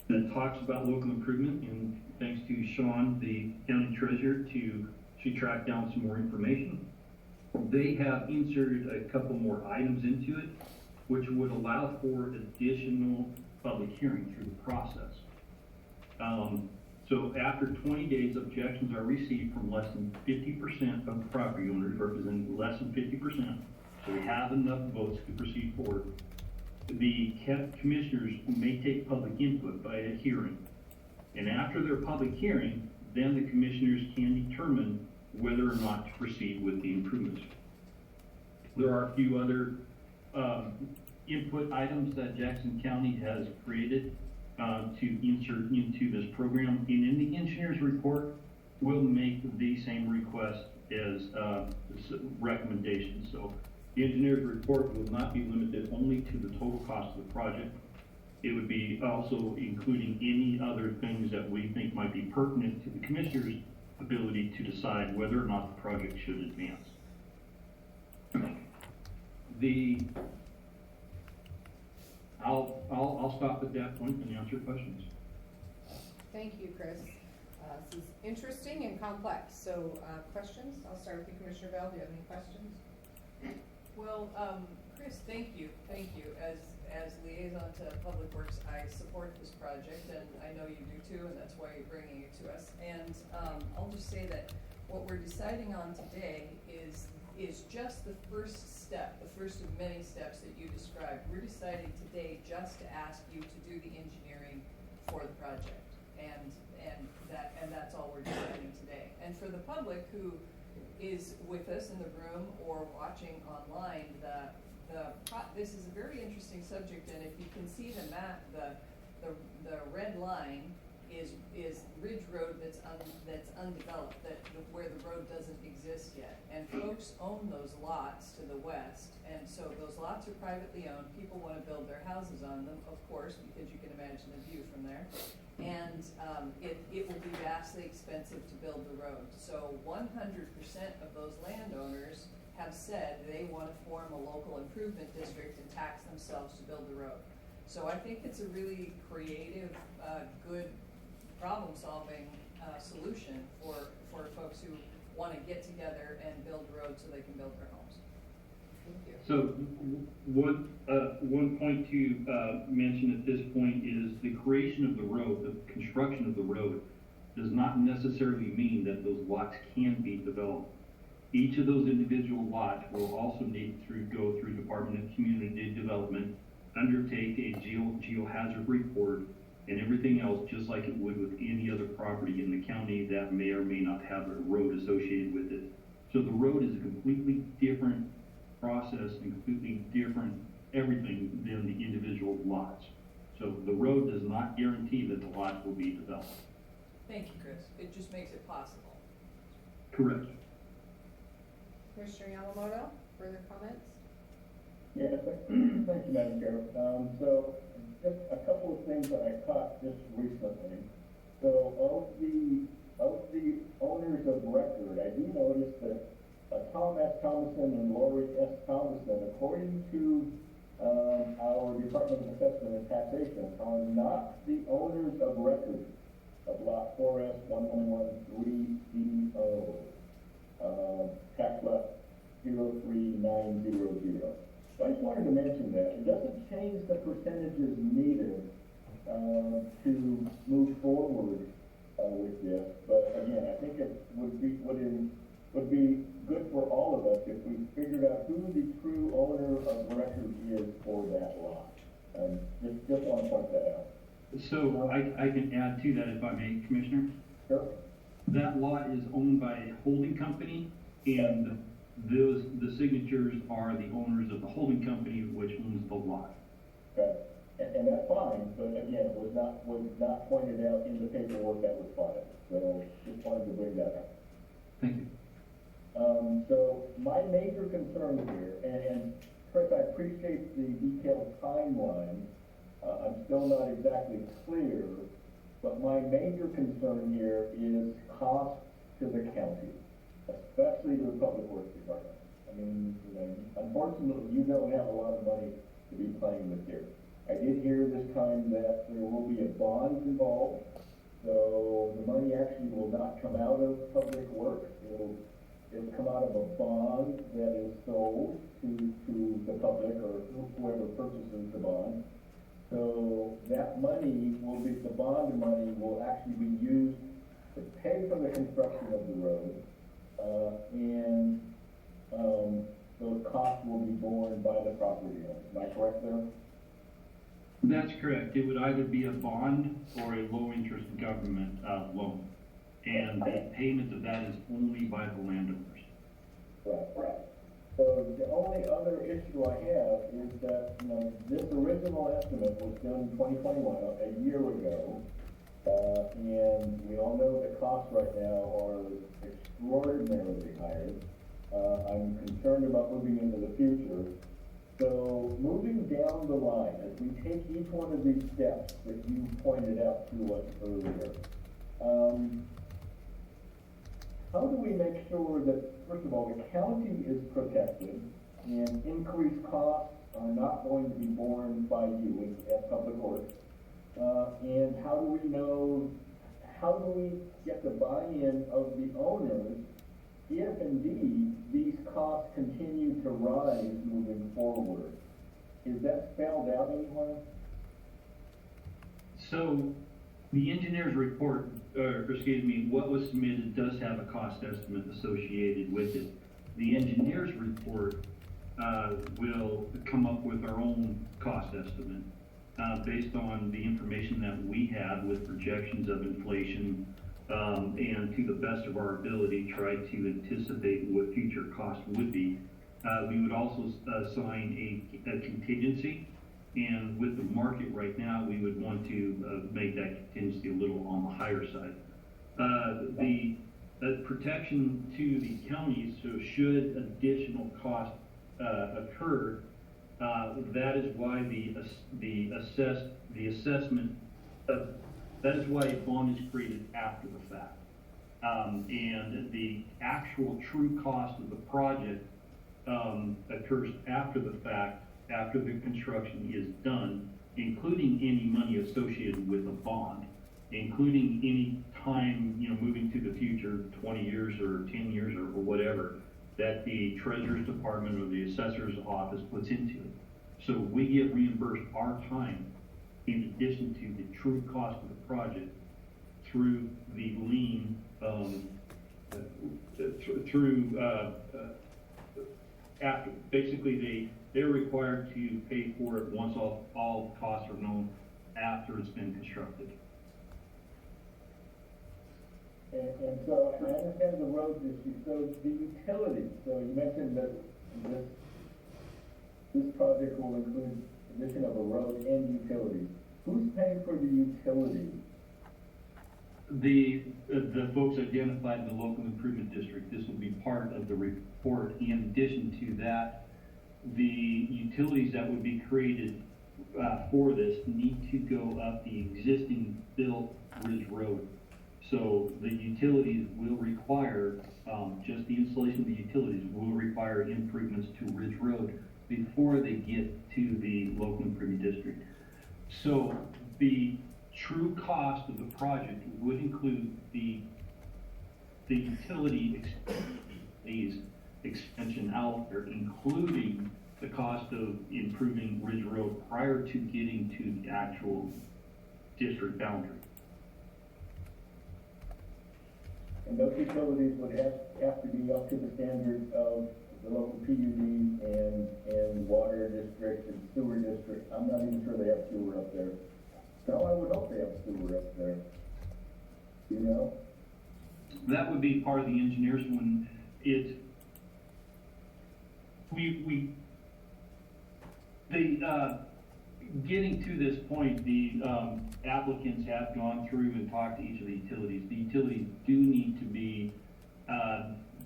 that talks about local improvement, and thanks to Sean, the county treasurer, she tracked down some more information. They have inserted a couple more items into it, which would allow for additional public hearing through the process. So after 20 days, objections are received from less than 50% of the property owners, representing less than 50%. So we have enough votes to proceed forward. The commissioners may take public input by a hearing. And after their public hearing, then the commissioners can determine whether or not to proceed with the improvements. There are a few other input items that Jackson County has created to insert into this program. And in the engineer's report, we'll make the same request as recommendations. So the engineer's report will not be limited only to the total cost of the project. It would be also including any other things that we think might be pertinent to the commissioner's ability to decide whether or not the project should advance. I'll stop at that point and answer questions. Thank you, Chris. This is interesting and complex. So, questions? I'll start with you, Commissioner Bell. Do you have any questions? Well, Chris, thank you. As liaison to Public Works, I support this project, and I know you do too, and that's why you're bringing it to us. And I'll just say that what we're deciding on today is just the first step, the first of many steps that you described. We're deciding today just to ask you to do the engineering for the project, and that's all we're deciding today. And for the public who is with us in the room or watching online, this is a very interesting subject, and if you can see the map, the red line is Ridge Road that's undeveloped, where the road doesn't exist yet. And folks own those lots to the west, and so those lots are privately owned. People want to build their houses on them, of course, because you can imagine the view from there. And it will be vastly expensive to build the road. So 100% of those landowners have said they want to form a local improvement district and tax themselves to build the road. So I think it's a really creative, good problem-solving solution for folks who want to get together and build roads so they can build their homes. Thank you. So one point to mention at this point is the creation of the road, the construction of the road, does not necessarily mean that those lots can be developed. Each of those individual lots will also need to go through Department of Community Development, undertake a geohazard report, and everything else, just like it would with any other property in the county that may or may not have a road associated with it. So the road is a completely different process and completely different everything than the individual lots. So the road does not guarantee that the lot will be developed. Thank you, Chris. It just makes it possible. Correct. Commissioner Yamamoto, further comments? Yeah, thank you, Madam Chair. So just a couple of things that I caught just recently. So of the owners of record, I do notice that Tom S. Thomason and Lori S. Thomason, according to our Department of Assessment and Taxation, are not the owners of record of Lot 4S 1113CO, tax lot 03900. So I just wanted to mention that. It doesn't change the percentages needed to move forward with this, but again, I think it would be good for all of us if we figured out who the true owner of record is for that lot. Just want to point that out. So I can add to that if I may, Commissioner. Sure. That lot is owned by a holding company, and the signatures are the owners of the holding company, which owns the lot. Okay. And that's fine, but again, it was not pointed out in the paperwork that was filed. So just wanted to bring that up. Thank you. So my major concern here, and Chris, I appreciate the detailed timeline. I'm still not exactly clear, but my major concern here is cost to the county, especially to the Public Works Department. I mean, unfortunately, you don't have a lot of money to be playing with here. I did hear this time that there will be a bond involved, so the money actually will not come out of Public Works. It'll come out of a bond that is sold to the public or whoever purchases the bond. So that money the bond money will actually be used to pay for the construction of the road, and those costs will be borne by the property owner. Am I correct there? That's correct. It would either be a bond or a low-interest government loan, and the payment of that is only by the landowners. Right. So the only other issue I have is that, this original estimate was done in 2021, a year ago, and we all know the costs right now are extraordinarily higher. I'm concerned about moving into the future. So moving down the line, as we take each one of these steps that you pointed out to us earlier, how do we make sure that, first of all, the county is protected and increased costs are not going to be borne by you at Public Works? And how do we get the buy-in of the owners if indeed these costs continue to rise moving forward? Is that spelled out anywhere? So the engineer's report, what was submitted does have a cost estimate associated with it. The engineer's report will come up with our own cost estimate based on the information that we have with projections of inflation, and to the best of our ability try to anticipate what future costs would be. We would also assign a contingency, and with the market right now, we would want to make that contingency a little on the higher side. The protection to the counties, so should additional costs occur, that is why that is why a bond is created after the fact. And the actual true cost of the project occurs after the fact, after the construction is done, including any money associated with a bond, including any time, moving to the future, 20 years or 10 years or whatever, that the Treasurer's Department or the Assessor's Office puts into it. So we get reimbursed our time in addition to the true cost of the project through the lien, after, basically they're required to pay for it once all costs are known after it's been constructed. And so I understand the roads issue. So the utilities, so you mentioned that this project will include addition of a road and utilities. who's paying for the utilities? The folks identified in the local improvement district, this will be part of the report. In addition to that, the utilities that would be created for this need to go up the existing built Ridge Road. So the utilities will require, just the installation of the utilities will require improvements to Ridge Road before they get to the local improvement district. So the true cost of the project would include the utility extension out there, including the cost of improving Ridge Road prior to getting to the actual district boundary. And those utilities would have to be up to the standard of the local PUDs and water districts and sewer districts. I'm not even sure they have sewer up there. No, I would hope they have sewer up there. You know? That would be part of the engineers when getting to this point, the applicants have gone through and talked to each of the utilities. The utilities do need to be,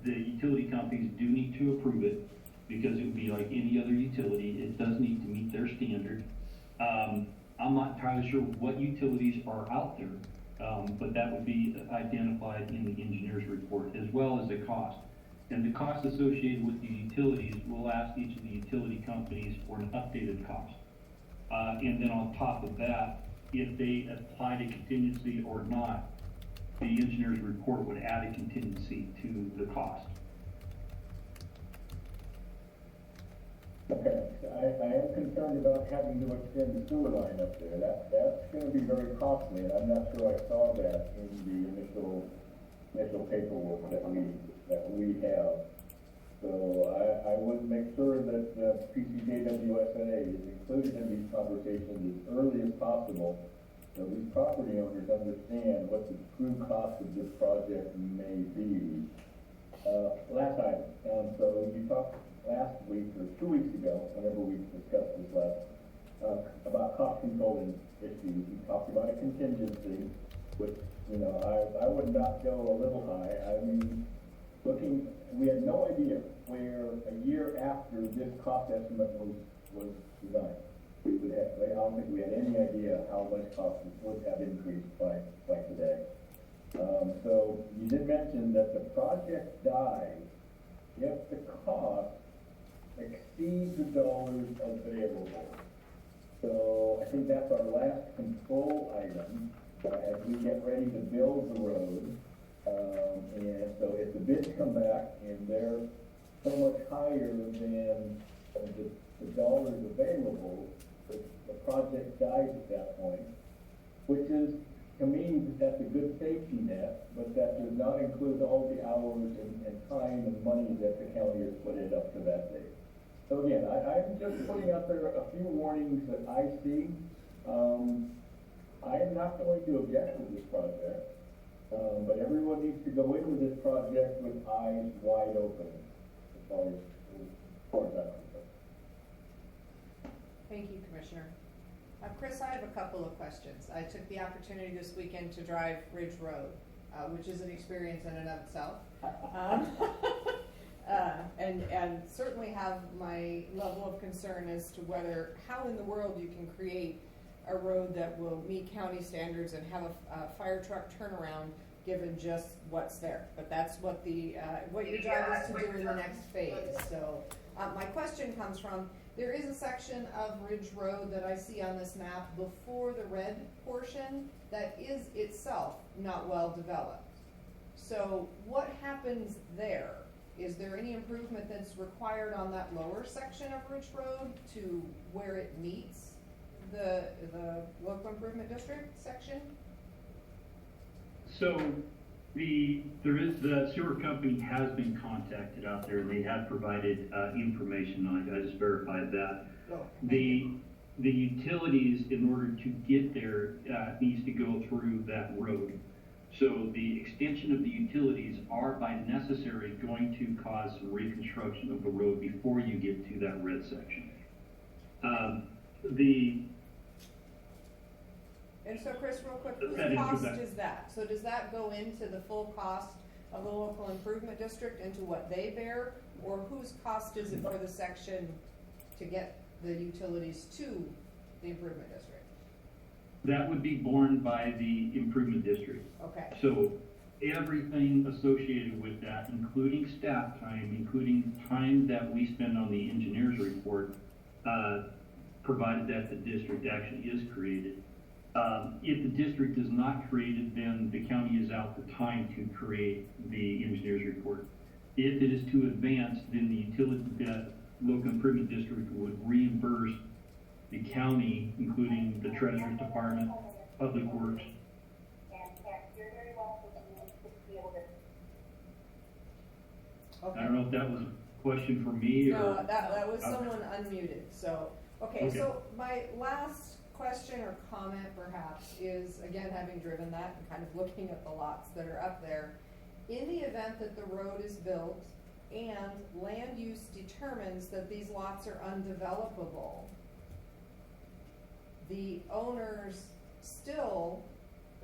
the utility companies do need to approve it because it would be like any other utility. It does need to meet their standard. I'm not entirely sure what utilities are out there, but that would be identified in the engineer's report, as well as the cost. And the cost associated with the utilities, we'll ask each of the utility companies for an updated cost. And then on top of that, if they applied a contingency or not, the engineer's report would add a contingency to the cost. Okay, I am concerned about having to extend the sewer line up there. That's gonna be very costly, and I'm not sure I saw that in the initial paperwork that we have. So I would make sure that PCJWSA is included in these conversations as early as possible, so these property owners understand what the true cost of this project may be. Last item, so you talked last week or 2 weeks ago, whenever we discussed this last, about cost controlling issues. You talked about a contingency, which, you know, I would not go a little high. I mean, we had no idea where a year after this cost estimate was designed. I don't think we had any idea how much costs would have increased by today. So you did mention that the project dies if the cost exceeds the dollars available. So I think that's our last control item as we get ready to build the road. And so if the bids come back and they're so much higher than the dollars available, the project dies at that point, which is, to me, that's a good safety net, but that does not include all the hours and time and money that the county has put in up to that date. So again, I'm just putting out there a few warnings that I see. I am not going to object to this project. But everyone needs to go in with this project with eyes wide open, as far as that concerned. Thank you, Commissioner. Chris, I have a couple of questions. I took the opportunity this weekend to drive Ridge Road, which is an experience in and of itself. And certainly have my level of concern as to how in the world you can create a road that will meet county standards and have a fire truck turnaround given just what's there. But that's what what your job is to do in the next phase. So my question comes from, there is a section of Ridge Road that I see on this map before the red portion that is itself not well developed. So what happens there? Is there any improvement that's required on that lower section of Ridge Road to where it meets the local improvement district section? So the sewer company has been contacted out there, and they have provided information on it. I just verified that. Oh, the utilities, in order to get there, needs to go through that road. So the extension of the utilities are by necessary going to cause some reconstruction of the road before you get to that red section. And so Chris, real quick, That whose answers cost that. is that? So does that go into the full cost of the local improvement district, into what they bear? Or whose cost is it for the section to get the utilities to the improvement district? That would be borne by the improvement district. Okay, So everything associated with that, including staff time, including time that we spend on the engineer's report, provided that the district actually is created. If the district is not created, then the county is out the time to create the engineer's report. If it is too advanced, then the utility, the local improvement district would reimburse the county, including the treasurer's department, public works. I don't know if that was a question for me or. no, that was someone unmuted, so, okay, Okay. so my last question or comment perhaps is, again, having driven that and kind of looking at the lots that are up there, in the event that the road is built and land use determines that these lots are undevelopable, the owners still,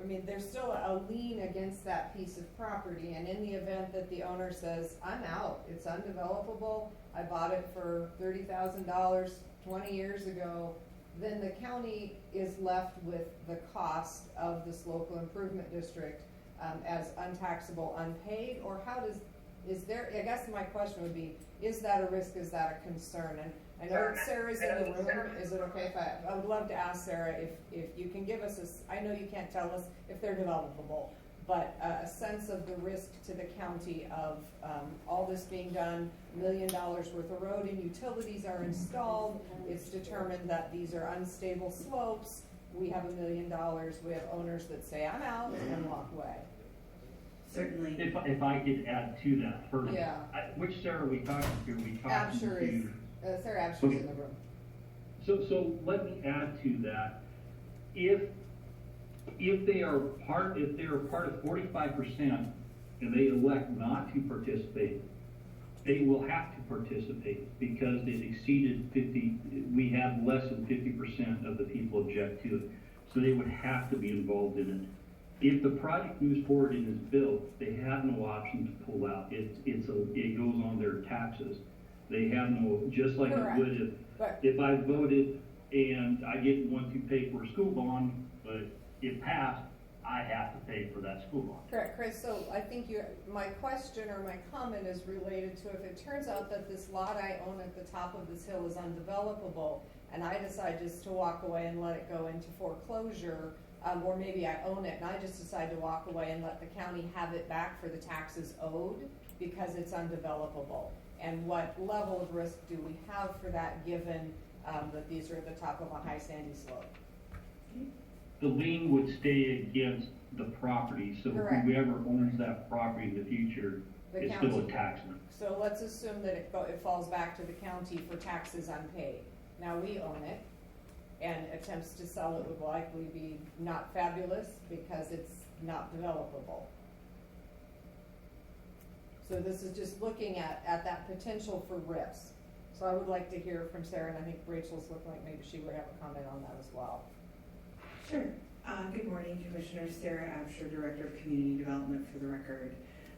I mean, there's still a lien against that piece of property, and in the event that the owner says, I'm out, it's undevelopable, I bought it for $30,000 20 years ago, then the county is left with the cost of this local improvement district as untaxable, unpaid, or how does, is there, I guess my question would be, is that a risk, is that a concern? And I know Sarah's in the room, is it okay if I would love to ask Sarah if you can give us I know you can't tell us if they're developable, but a sense of the risk to the county of all this being done, $1 million worth of road and utilities are installed, it's determined that these are unstable slopes, we have $1 million, we have owners that say, I'm out, and walk away. Certainly. If I could add to that further. Yeah. Which Sarah are we talking to? Are we talking Absher to? is, Sarah Absher's in the room. So let me add to that. If they are part of 45% and they elect not to participate, they will have to participate because it exceeded 50, we had less than 50% of the people object to it. So they would have to be involved in it. If the project moves forward and is built, they have no option to pull out. It goes on their taxes. They have no, just like Correct. it would But if I voted and I didn't want to pay for a school bond, but it passed, I have to pay for that school bond. correct, Chris, so I think my question or my comment is related to if it turns out that this lot I own at the top of this hill is undevelopable, and I decide just to walk away and let it go into foreclosure, or maybe I own it and I just decide to walk away and let the county have it back for the taxes owed because it's undevelopable. And what level of risk do we have for that given that these are at the top of a high sandy slope? The lien would stay against the property, so Correct. whoever owns that property in the future The is still a county. taxman. So let's assume that it falls back to the county for taxes unpaid. Now we own it, and attempts to sell it would likely be not fabulous because it's not developable. So this is just looking at that potential for risk. So I would like to hear from Sarah, and I think Rachel's looking like maybe she would have a comment on that as well. Sure. Good morning, Commissioners. Sarah Absher, Director of Community Development for the record.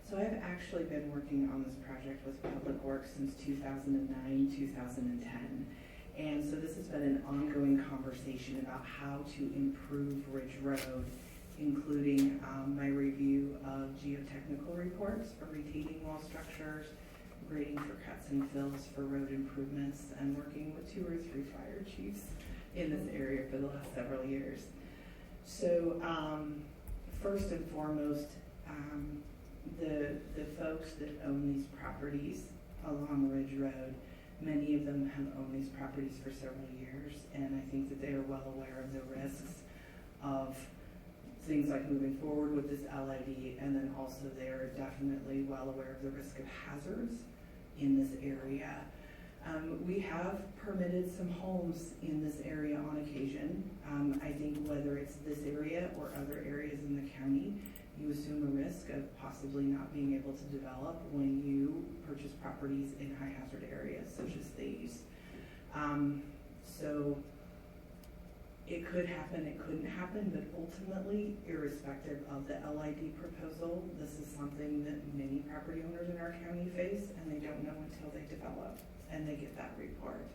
So I've actually been working on this project with Public Works since 2009, 2010. And so this has been an ongoing conversation about how to improve Ridge Road, including my review of geotechnical reports for retaining wall structures, grading for cuts and fills for road improvements, and working with 2 or 3 fire chiefs in this area for the last several years. So first and foremost, the folks that own these properties along Ridge Road, many of them have owned these properties for several years, and I think that they are well aware of the risks of things like moving forward with this LID, and then also they are definitely well aware of the risk of hazards in this area. We have permitted some homes in this area on occasion. I think whether it's this area or other areas in the county, you assume a risk of possibly not being able to develop when you purchase properties in high hazard areas such as these. So It could happen, it couldn't happen, but ultimately, irrespective of the LID proposal, this is something that many property owners in our county face, and they don't know until they develop and they get that report.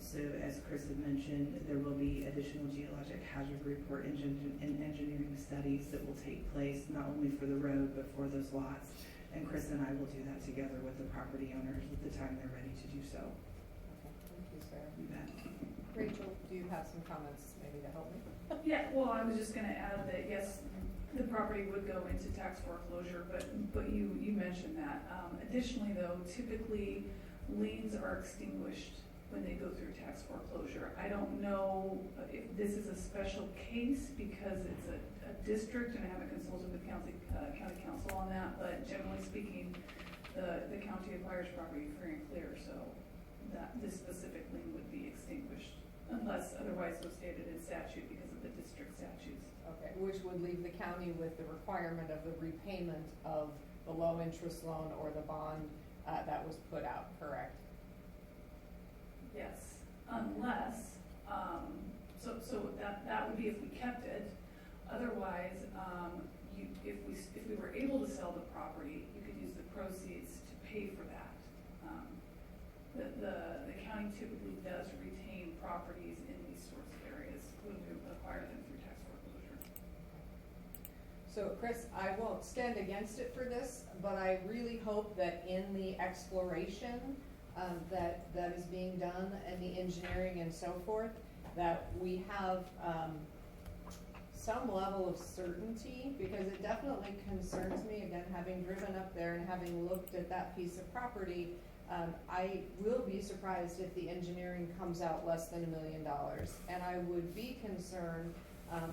So as Chris had mentioned, there will be additional geologic hazard report and engineering studies that will take place, not only for the road, but for those lots. And Chris and I will do that together with the property owners at the time they're ready to do so. Okay, thank you, Sarah. You bet. Rachel, do you have some comments maybe to help me? Yeah, well, I was just gonna add that, yes, the property would go into tax foreclosure, but you mentioned that. Additionally though, typically liens are extinguished when they go through tax foreclosure. I don't know if this is a special case because it's a district, and I haven't consulted with county council on that, but generally speaking, the county acquires property free and clear, so that this specific lien would be extinguished unless otherwise so stated in statute because of the district statutes. Okay, which would leave the county with the requirement of the repayment of the low interest loan or the bond that was put out, correct? Yes, unless, so that would be if we kept it. Otherwise, if we were able to sell the property, you could use the proceeds to pay for that. The county typically does retain properties in these sorts of areas when we acquire them through tax foreclosure. So Chris, I won't stand against it for this, but I really hope that in the exploration that is being done and the engineering and so forth, that we have some level of certainty, because it definitely concerns me, again, having driven up there and having looked at that piece of property, I will be surprised if the engineering comes out less than $1 million. And I would be concerned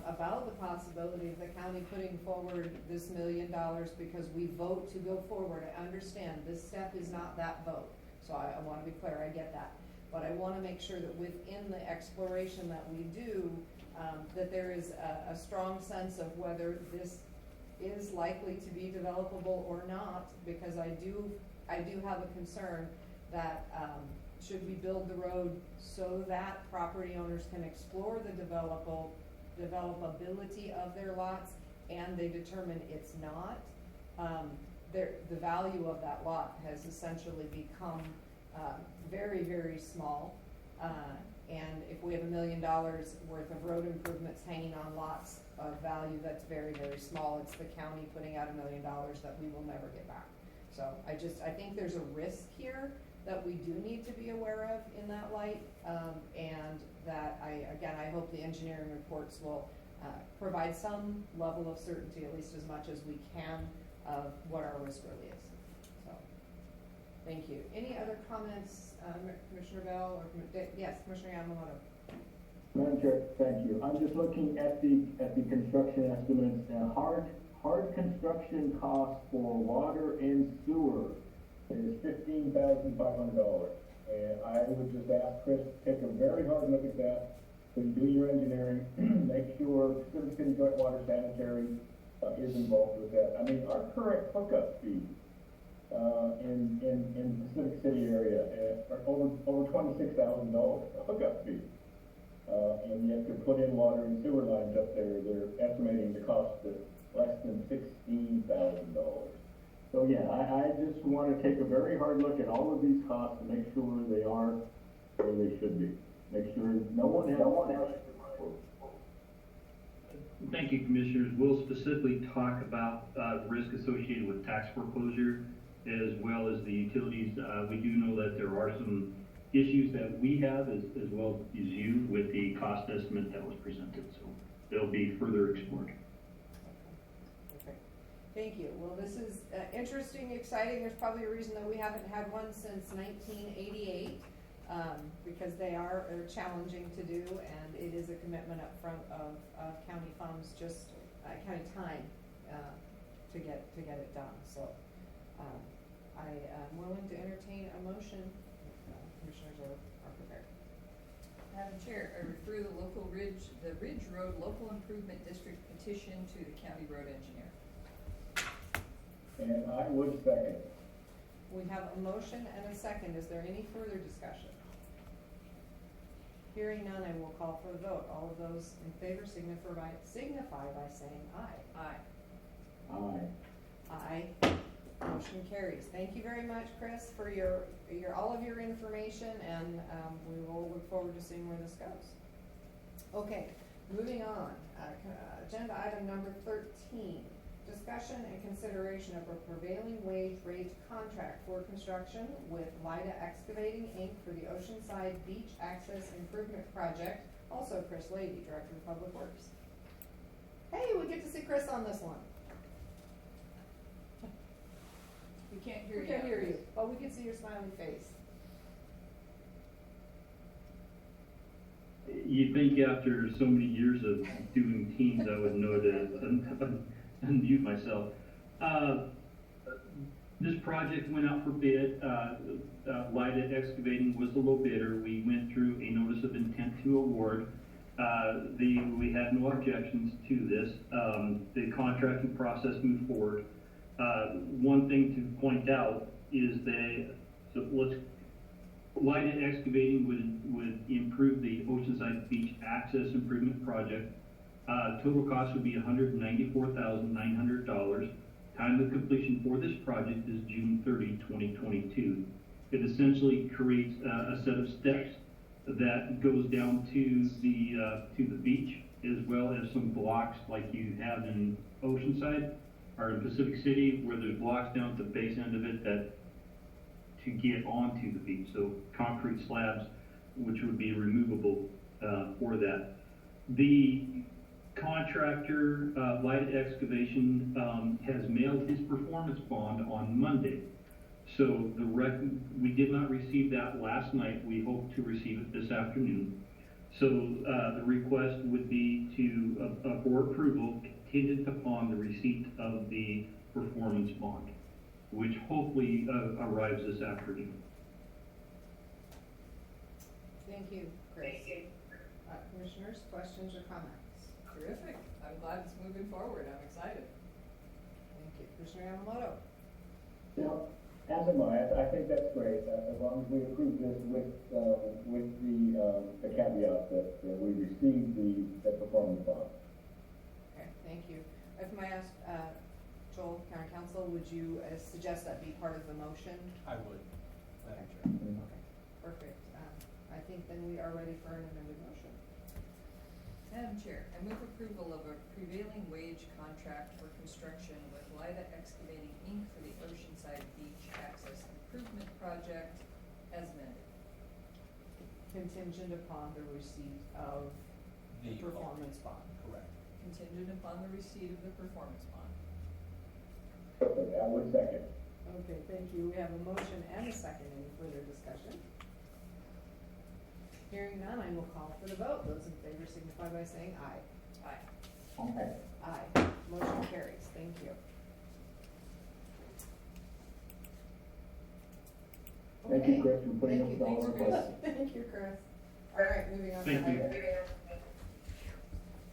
about the possibility of the county putting forward this $1 million because we vote to go forward. I understand this step is not that vote. So I want to be clear, I get that. But I want to make sure that within the exploration that we do, that there is a strong sense of whether this is likely to be developable or not, because I do have a concern that should we build the road so that property owners can explore the developability of their lots and they determine it's not, the value of that lot has essentially become very, very small. And if we have $1 million worth of road improvements hanging on lots of value that's very, very small, it's the county putting out $1 million that we will never get back. So I think there's a risk here that we do need to be aware of in that light, and that I hope the engineering reports will provide some level of certainty, at least as much as we can, of what our risk really is. So, thank you. Any other comments, Commissioner Bell, or yes, Commissioner Yamamoto? Madam Chair, thank you. I'm just looking at the construction estimates. Hard construction costs for water and sewer is $15,500. And I would just ask Chris to take a very hard look at that. When you do your engineering, make sure Pacific City Joint Water Sanitary is involved with that. I mean, our current hookup fee in the Pacific City area are over $26,000 a hookup fee. And yet to put in water and sewer lines up there, they're estimating the cost of less than $16,000. So yeah, I just want to take a very hard look at all of these costs and make sure they are where they should be. Make sure no one has. Thank you, Commissioners. We'll specifically talk about risk associated with tax foreclosure as well as the utilities. We do know that there are some issues that we have as well as you with the cost estimate that was presented. So they'll be further explored. Okay. Thank you. Well, this is interesting, exciting. There's probably a reason that we haven't had one since 1988. Because they are challenging to do, and it is a commitment up front of county funds, just county time to get it done. So I am willing to entertain a motion if commissioners are prepared. Madam Chair, I refer the Ridge Road Local Improvement District petition to the county road engineer. And I would second. We have a motion and a second. Is there any further discussion? Hearing none, I will call for the vote. All of those in favor signify by saying aye. Aye. Aye. Aye. Motion carries. Thank you very much, Chris, for all of your information, and we will look forward to seeing where this goes. Okay, moving on. Agenda item number 13. Discussion and consideration of a prevailing wage rate contract for construction with Lida Excavating, Inc. for the Oceanside Beach Access Improvement Project. Also Chris Lady, Director of Public Works. Hey, we get to see Chris on this one. We can't hear you. We can't hear you, but we can see your smiling face. You'd think after so many years of doing teams, I would know to unmute myself. This project went out for bid. Lida Excavating was the low bidder. We went through a notice of intent to award. We had no objections to this. The contracting process moved forward. One thing to point out is Lida Excavating would improve the Oceanside Beach Access Improvement Project. Total cost would be $194,900. Time of completion for this project is June 30, 2022. It essentially creates a set of steps that goes down to the beach, as well as some blocks like you have in Oceanside or in Pacific City, where there's blocks down at the base end of it that to get onto the beach. So concrete slabs, which would be removable for that. The contractor, Lida Excavation, has mailed his performance bond on Monday. So we did not receive that last night. We hope to receive it this afternoon. So the request would be for approval contingent upon the receipt of the performance bond, which hopefully arrives this afternoon. Thank you, Chris. Commissioners, questions or comments? Terrific. I'm glad it's moving forward. I'm excited. Thank you. Commissioner Yamamoto? Now, as am I think that's great, as long as we approve this with the caveat that we receive the performance bond. Okay, thank you. If I ask, Joel, County Council, would you suggest that be part of the motion? I would, Madam Chair. Okay, perfect. I think then we are ready for an amended motion. Madam Chair, I move approval of a prevailing wage contract for construction with Lida Excavating, Inc. for the Oceanside Beach Access Improvement Project as amended. Contingent upon the receipt of the performance bond. Correct. Contingent upon the receipt of the performance bond. Perfect, I would second. Okay, thank you. We have a motion and a second. Any further discussion? Hearing none, I will call for the vote. Those in favor signify by saying aye. Aye. Okay. Aye. Motion carries. Thank you. Thank you, Chris, for putting up Thank with all our questions. Thank you, Chris. All right, moving on to Thank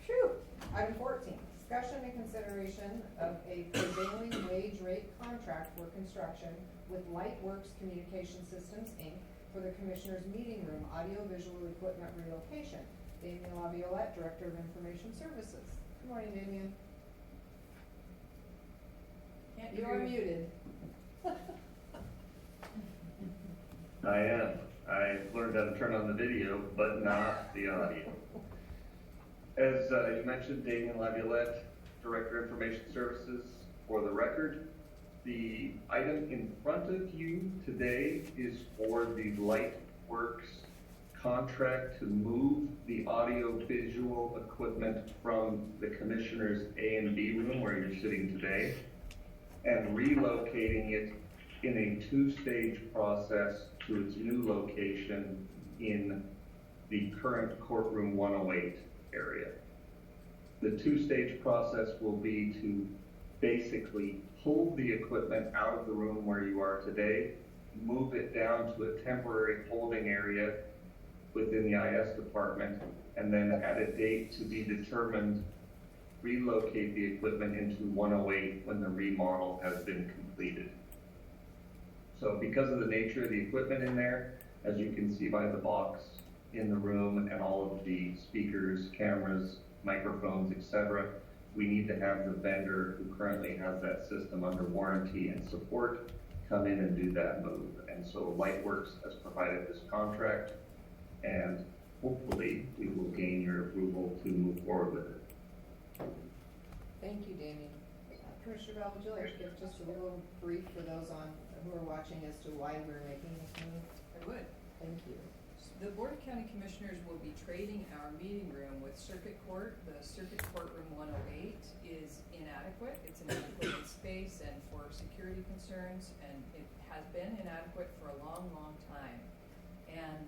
you. Item 14, discussion and consideration of a prevailing wage rate contract for construction with Lightworks Communication Systems, Inc. for the Commissioner's Meeting Room Audio-Visual Equipment Relocation. Damien Laviolette, Director of Information Services. Good morning, Damien. Can't You hear are muted. I am. I learned how to turn on the video, but not the audio. As you mentioned, Damien Laviolette, Director of Information Services. For the record, the item in front of you today is for the Lightworks contract to move the audio-visual equipment from the Commissioner's A and B room where you're sitting today and relocating it in a two-stage process to its new location in the current courtroom 108 area. The two-stage process will be to basically pull the equipment out of the room where you are today, move it down to a temporary holding area within the IS department, and then at a date to be determined, relocate the equipment into 108 when the remodel has been completed. So because of the nature of the equipment in there, as you can see by the box, in the room and all of the speakers, cameras, microphones, etc., we need to have the vendor who currently has that system under warranty and support come in and do that move. And so Lightworks has provided this contract, and hopefully we will gain your approval to move forward with it. Thank you, Damien. Commissioner Bell, would you like to give just a little brief for those who are watching as to why we're making this move? I would. Thank you. The Board of County Commissioners will be trading our meeting room with Circuit Court. The Circuit Court Room 108 is inadequate. It's inadequate in space and for security concerns, and it has been inadequate for a long, long time. And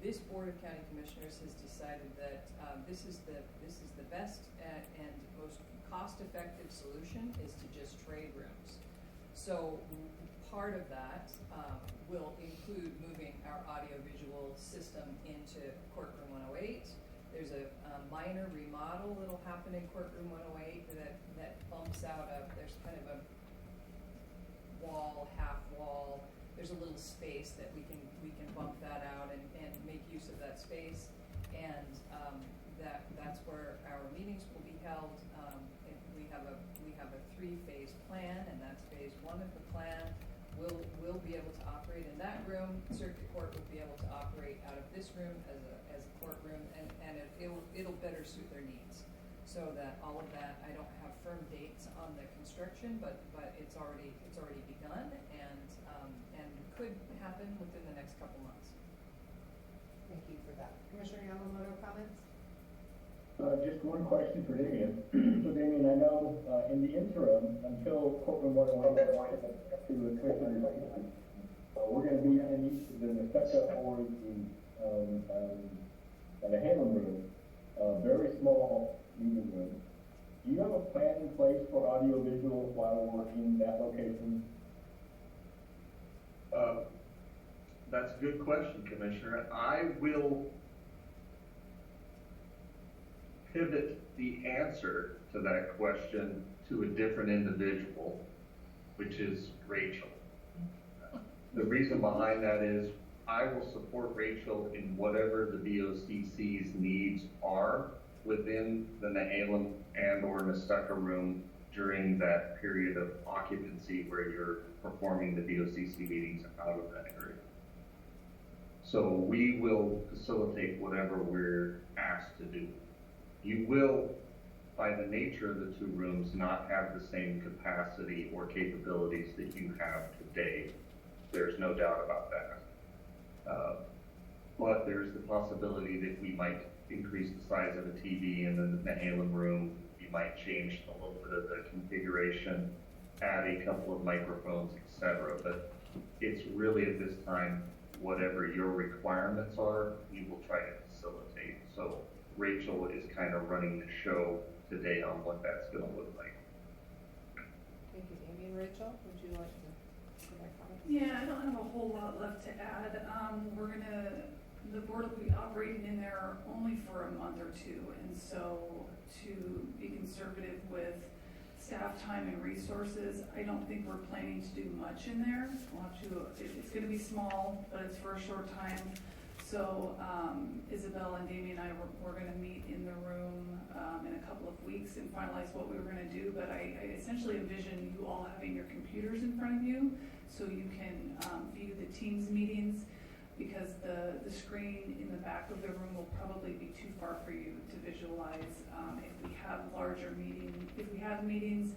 this Board of County Commissioners has decided that this is the best and most cost-effective solution is to just trade rooms. So part of that will include moving our audiovisual system into Courtroom 108. There's a minor remodel that'll happen in Courtroom 108 that bumps out there's kind of a wall, half wall. There's a little space that we can bump that out and make use of that space. And that's where our meetings will be held. We have a 3-phase plan, and that's phase 1 of the plan. We'll be able to operate in that room. Circuit Court will be able to operate out of this room as a courtroom, and it'll better suit their needs. So that all of that, I don't have firm dates on the construction, but it's already begun and could happen within the next couple months. Thank you for that. Commissioner Yamamoto, comments? Just one question for Damien. So Damien, I know in the interim, until Courtroom 108 to the commissioner's, we're going to be in the setup for the Halen room, very small meeting room. Do you have a plan in place for audio visual while we're in that location? That's a good question, Commissioner. I will pivot the answer to that question to a different individual, which is Rachel. The reason behind that is I will support Rachel in whatever the BoCC's needs are within the Nehalem and or Nestucca room during that period of occupancy where you're performing the BoCC meetings out of that area. So we will facilitate whatever we're asked to do. You will, by the nature of the 2 rooms, not have the same capacity or capabilities that you have today. There's no doubt about that. But there's the possibility that we might increase the size of a TV in the Nehalem room. We might change a little bit of the configuration, add a couple of microphones, etc. But it's really at this time, whatever your requirements are, we will try to facilitate. So Rachel is kind of running the show today on what that's going to look like. Thank you, Damien. Rachel, would you like to provide comments? Yeah, I don't have a whole lot left to add. The board will be operating in there only for a month or 2, and so to be conservative with staff time and resources, I don't think we're planning to do much in there. It's gonna be small, but it's for a short time. So Isabel and Damien and I, we're gonna meet in the room in a couple of weeks and finalize what we were gonna do, but I essentially envision you all having your computers in front of you so you can view the Teams meetings, because the screen in the back of the room will probably be too far for you to visualize. If we have meetings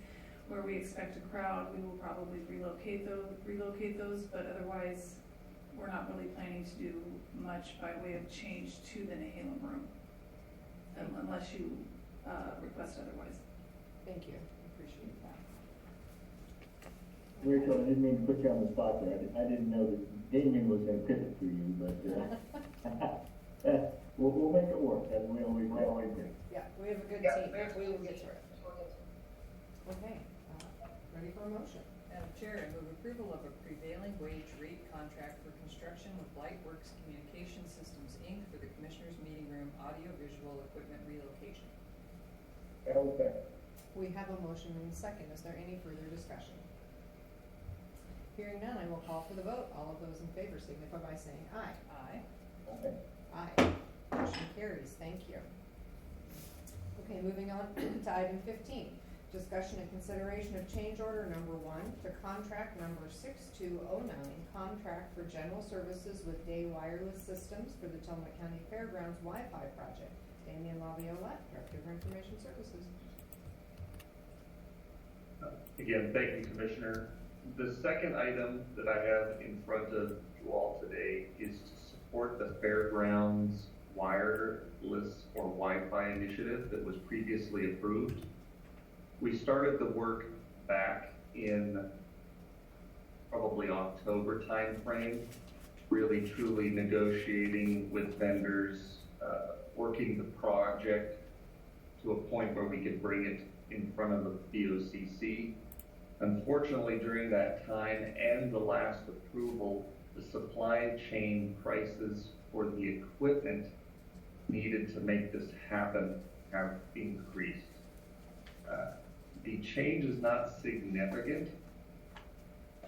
where we expect a crowd, we will probably relocate those, but otherwise, we're not really planning to do much by way of change to the Nehalem room, unless you request otherwise. Thank you. Appreciate that. Rachel, I didn't mean to put you on the spot there. I didn't know that Damien was going to pivot to you, but we'll make it work, as we always do. Yeah, we have a good team. We will get through it. Okay, ready for a motion? Madam Chair, I move approval of a prevailing wage rate contract for construction with Lightworks Communication Systems, Inc. for the Commissioners' Meeting Room audio-visual equipment relocation. We have a motion and a second. Is there any further discussion? Hearing none, I will call for the vote. All of those in favor signify by saying aye. Aye. Okay. carries, thank you. Okay, moving on to item 15. Discussion and consideration of change order number 1 to contract number 6209, contract for general services with Day Wireless Systems for the Tillamook County Fairgrounds Wi-Fi project. Damian Laviolette, Director of Information Services. Again, thank you, Commissioner. The second item that I have in front of you all today is to support the Fairgrounds Wireless or Wi-Fi initiative that was previously approved. We started the work back in probably October timeframe, really truly negotiating with vendors, working the project to a point where we could bring it in front of the BoCC. Unfortunately, during that time and the last approval, the supply chain prices for the equipment needed to make this happen have increased. The change is not significant,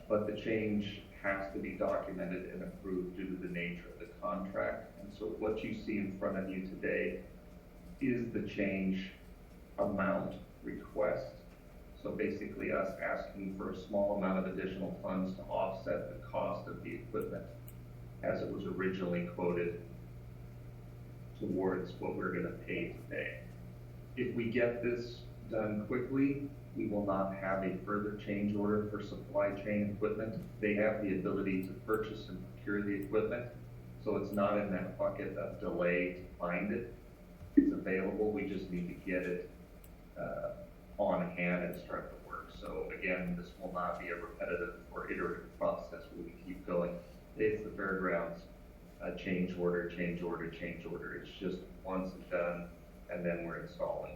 but the change has to be documented and approved due to the nature of the contract. And so what you see in front of you today is the change amount request. So basically us asking for a small amount of additional funds to offset the cost of the equipment as it was originally quoted towards what we're gonna pay today. If we get this done quickly, we will not have a further change order for supply chain equipment. They have the ability to purchase and procure the equipment, so it's not in that bucket of delay to find it. It's available, we just need to get it on hand and start the work. So again, this will not be a repetitive or iterative process where we keep going. It's the fairgrounds change order, change order, change order. It's just once and done, and then we're installing.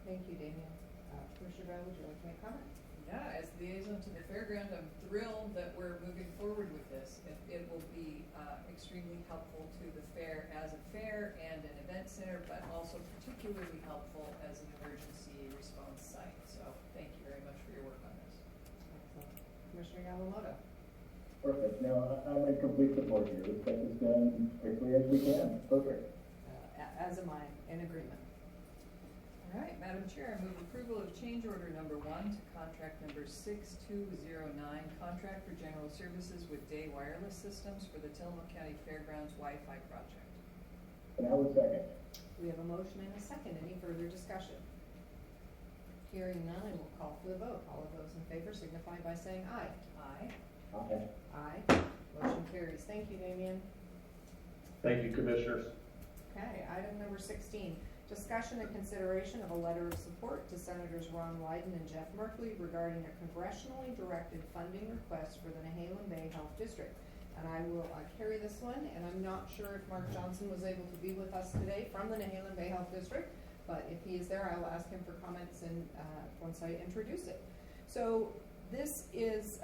Thank you, Damian. Commissioner Brown, would you like to make a comment? Yeah, as liaison to the fairground, I'm thrilled that we're moving forward with this. It will be extremely helpful to the fair as a fair and an event center, but also particularly helpful as an emergency response site. So thank you very much for your work on this. Excellent. Commissioner Yamamoto. Perfect. Now, I'm in complete support here. Let's get this done as quickly as we can. Perfect. As am I, in agreement. All right, Madam Chair, I move approval of change order number 1 to contract number 6209, contract for general services with Day Wireless Systems for the Tillamook County Fairgrounds Wi-Fi project. And I would second. We have a motion and a second. Any further discussion? Hearing none, I will call for the vote. All of those in favor signify by saying aye. Aye. Aye. Aye. Motion carries. Thank you, Damian. Thank you, Commissioners. Okay, item number 16. Discussion and consideration of a letter of support to Senators Ron Wyden and Jeff Merkley regarding a congressionally directed funding request for the Nehalem Bay Health District. And I will carry this one, and I'm not sure if Mark Johnson was able to be with us today from the Nehalem Bay Health District, but if he is there, I will ask him for comments and once I introduce it. So this is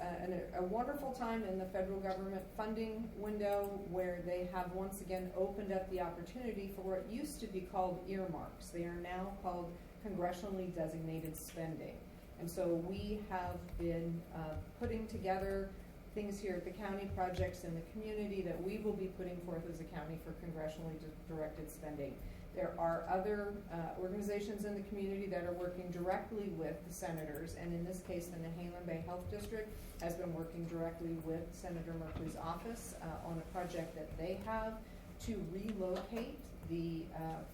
a wonderful time in the federal government funding window where they have once again opened up the opportunity for what used to be called earmarks. They are now called congressionally designated spending. And so we have been putting together things here at the county, projects in the community that we will be putting forth as a county for congressionally directed spending. There are other organizations in the community that are working directly with the senators, and in this case, the Nehalem Bay Health District has been working directly with Senator Merkley's office on a project that they have to relocate the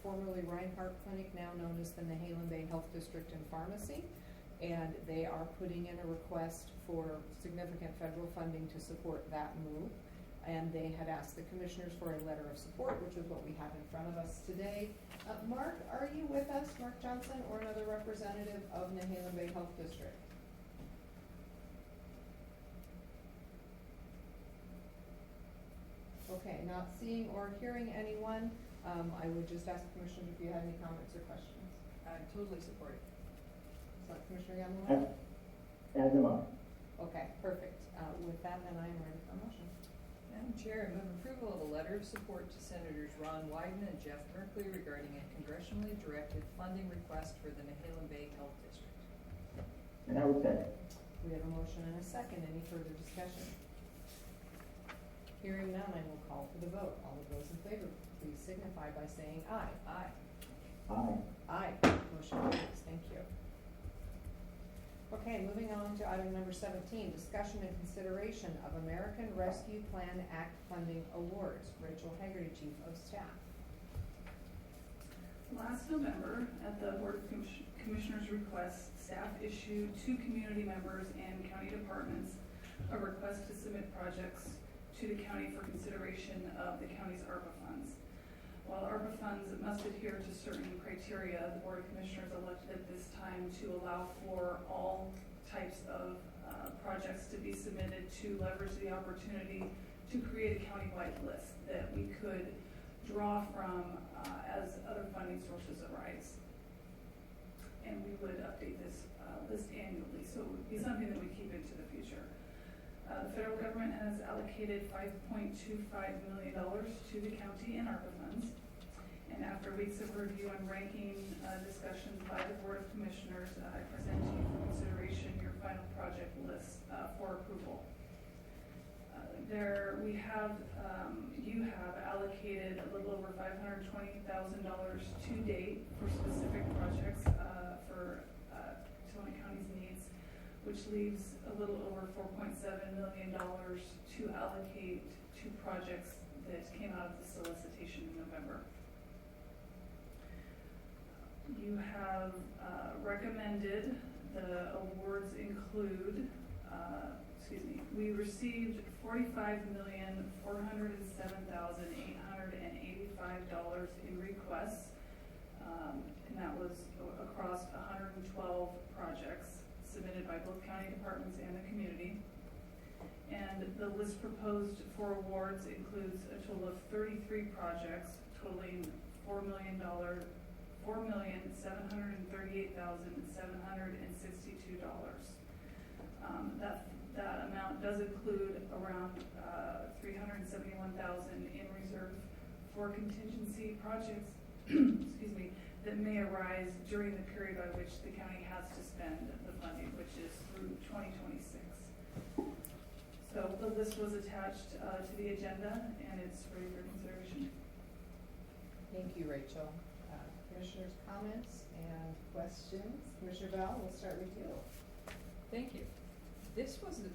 formerly Reinhardt Clinic, now known as the Nehalem Bay Health District and Pharmacy, and they are putting in a request for significant federal funding to support that move. And they had asked the commissioners for a letter of support, which is what we have in front of us today. Mark, are you with us, Mark Johnson, or another representative of Nehalem Bay Health District? Okay, not seeing or hearing anyone, I would just ask commissioners if you had any comments or questions. I'm totally supportive. So, Commissioner Yamamoto? As am I. Okay, perfect. With that, then I am ready for a motion. Madam Chair, I move approval of a letter of support to Senators Ron Wyden and Jeff Merkley regarding a congressionally directed funding request for the Nehalem Bay Health District. And I would second. We have a motion and a second. Any further discussion? Hearing none, I will call for the vote. All of those in favor, please signify by saying aye. Aye. Aye. Aye. Motion carries. Thank you. Okay, moving on to item number 17, discussion and consideration of American Rescue Plan Act funding awards. Rachel Haggerty, Chief of Staff. Last November, at the Board of Commissioners' request, staff issued 2 community members and county departments a request to submit projects to the county for consideration of the county's ARPA funds. While ARPA funds must adhere to certain criteria, the Board of Commissioners elected at this time to allow for all types of projects to be submitted to leverage the opportunity to create a countywide list that we could draw from as other funding sources arise. And we would update this list annually, so it would be something that we keep into the future. The federal government has allocated $5.25 million to the county in ARPA funds. And after weeks of review and ranking discussions by the Board of Commissioners, I present to you for consideration your final project list for approval. You have allocated a little over $520,000 to date for specific projects for Tillamook County's needs, which leaves a little over $4.7 million to allocate to projects that came out of the solicitation in November. You have recommended the awards include, we received $45,407,885 in requests, and that was across 112 projects submitted by both county departments and the community. And the list proposed for awards includes a total of 33 projects totaling $4,738,762. That amount does include around $371,000 in reserve for contingency projects, excuse me, that may arise during the period by which the county has to spend the funding, which is through 2026. So the list was attached to the agenda, and it's ready for consideration. Thank you, Rachel. Commissioners' comments and questions? Commissioner Bell, we'll start with you. Thank you. This was a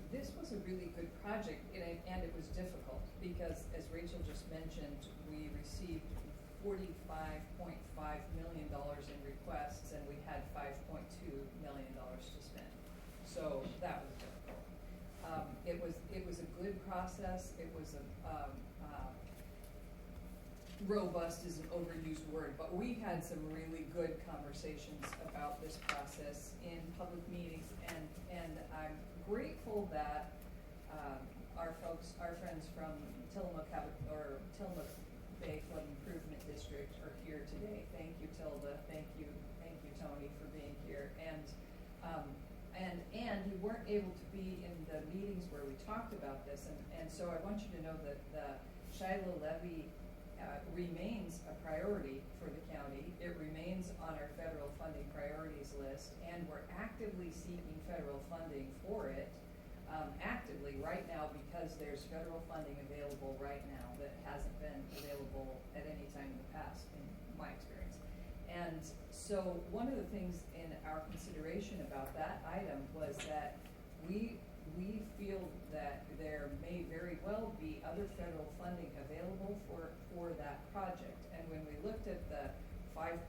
really good project, and it was difficult because, as Rachel just mentioned, we received $45.5 million in requests, and we had $5.2 million to spend. So that was difficult. It was a good process. It was robust is an overused word, but we had some really good conversations about this process in public meetings, and I'm grateful that our friends from Tillamook Bay Flood Improvement District are here today. Thank you, Tilda. Thank you, Tony, for being here. And you weren't able to be in the meetings where we talked about this, and so I want you to know that the Shiloh levy remains a priority for the county. It remains on our federal funding priorities list, and we're actively seeking federal funding for it, actively right now, because there's federal funding available right now that hasn't been available at any time in the past, in my experience. And so one of the things in our consideration about that item was that we feel that there may very well be other federal funding available for that project. And when we looked at the $5.2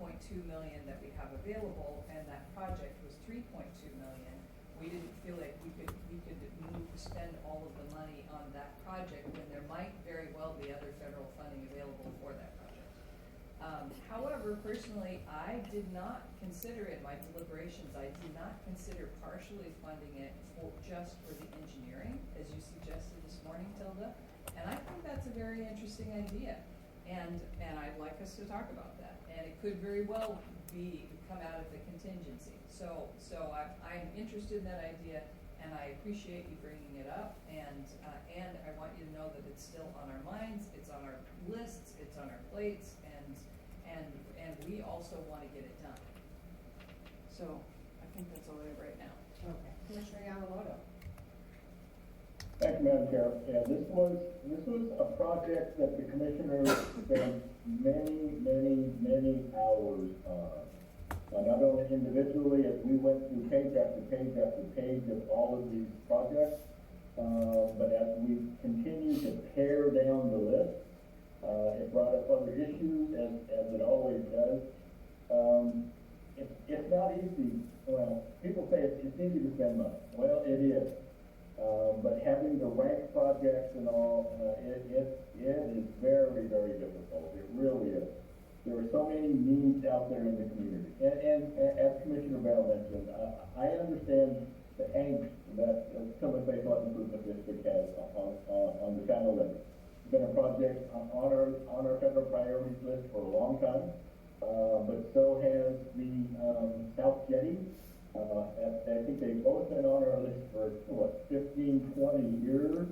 million that we have available, and that project was $3.2 million, we didn't feel like we could spend all of the money on that project when there might very well be other federal funding available for that project. However, personally, I did not consider in my deliberations, I did not consider partially funding it just for the engineering, as you suggested this morning, Tilda. And I think that's a very interesting idea. And I'd like us to talk about that. And it could very well come out of the contingency. So I'm interested in that idea, and I appreciate you bringing it up. And I want you to know that it's still on our minds, it's on our lists, it's on our plates, and we also want to get it done. So I think that's all I have right now. Okay. Commissioner Yamamoto. Thank you, Madam Chair. Yeah, this was a project that the commissioners spent many hours on. Not only individually, as we went through page after page after page of all of these projects, but as we continue to pare down the list, it brought up other issues, as it always does. It's not easy. Well, people say it's easy to spend money. Well, it is. But having to rank projects and all, it is very difficult. It really is. There are so many needs out there in the community. And as Commissioner Bell mentioned, I understand the angst that Tillamook Bay Flood Improvement District has on the channel levee. It's been a project on our federal priorities list for a long time, but so has the South Jetty. I think they've both been on our list for, 15, 20 years.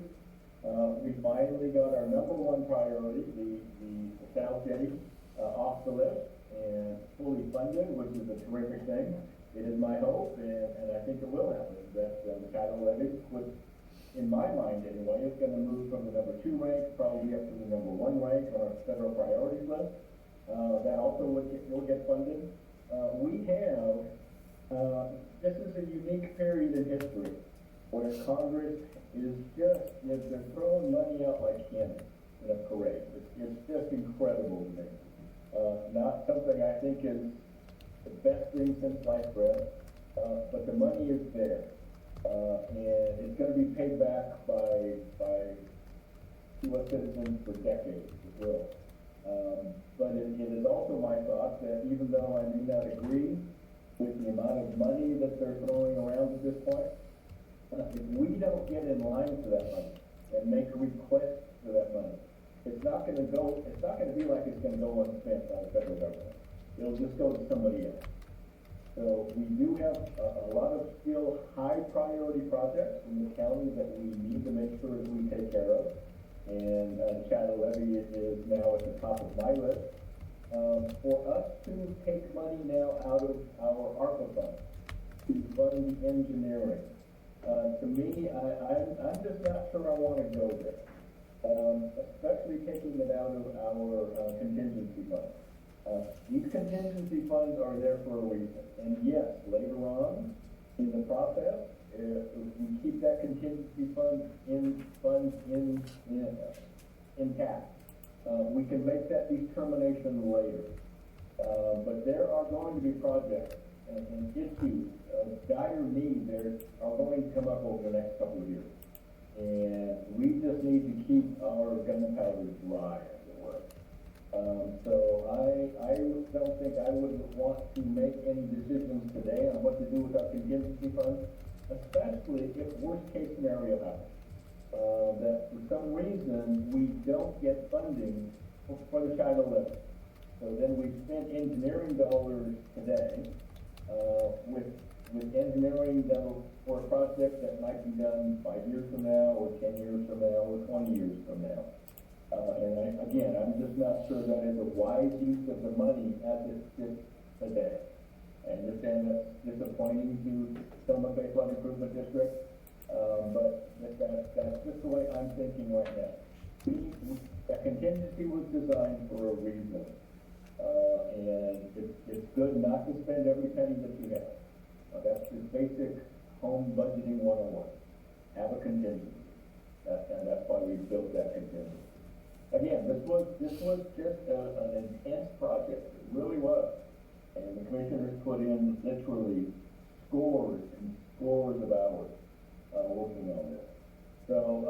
We finally got our number one priority, the South Jetty, off the list and fully funded, which is a terrific thing. It is my hope, and I think it will happen, that the tidal levy, which in my mind anyway, is going to move from the number 2 rank probably up to the number 1 rank on our federal priorities list. That also will get funded. We have, this is a unique period in history where Congress is they're throwing money out like candy in a parade. It's just incredible to me. Not something I think is the best thing since sliced bread, but the money is there. And it's going to be paid back by U.S. citizens for decades, it will. But it is also my thought that even though I may not agree with the amount of money that they're throwing around at this point, if we don't get in line for that money and make a request for that money, it's not going to be like it's going to go unspent by the federal government. It'll just go to somebody else. So we do have a lot of still high priority projects in the county that we need to make sure that we take care of. And the Shadow Levy is now at the top of my list. For us to take money now out of our ARPA fund to fund engineering, to me, I'm just not sure I want to go there. Especially taking it out of our contingency fund. These contingency funds are there for a reason. And yes, later on in the process, if we keep that contingency fund intact, we can make that determination later. But there are going to be projects and issues of dire need that are going to come up over the next couple of years. And we just need to keep our gunpowder dry, as it were. So I don't think I would want to make any decisions today on what to do with our contingency funds, especially if worst case scenario happens. That for some reason we don't get funding for the China levy. So then we spent engineering dollars today with engineering done for a project that might be done 5 years from now, or 10 years from now, or 20 years from now. And I'm just not sure that is a wise use of the money as it sits today. I understand that's disappointing to Tillamook Bay Flood Improvement District, but that's just the way I'm thinking right now. That contingency was designed for a reason, and it's good not to spend every penny that you have. That's just basic home budgeting 101. Have a contingency. And that's why we built that contingency. Again, this was just an intense project. It really was. And the commissioners put in literally scores and scores of hours working on this. So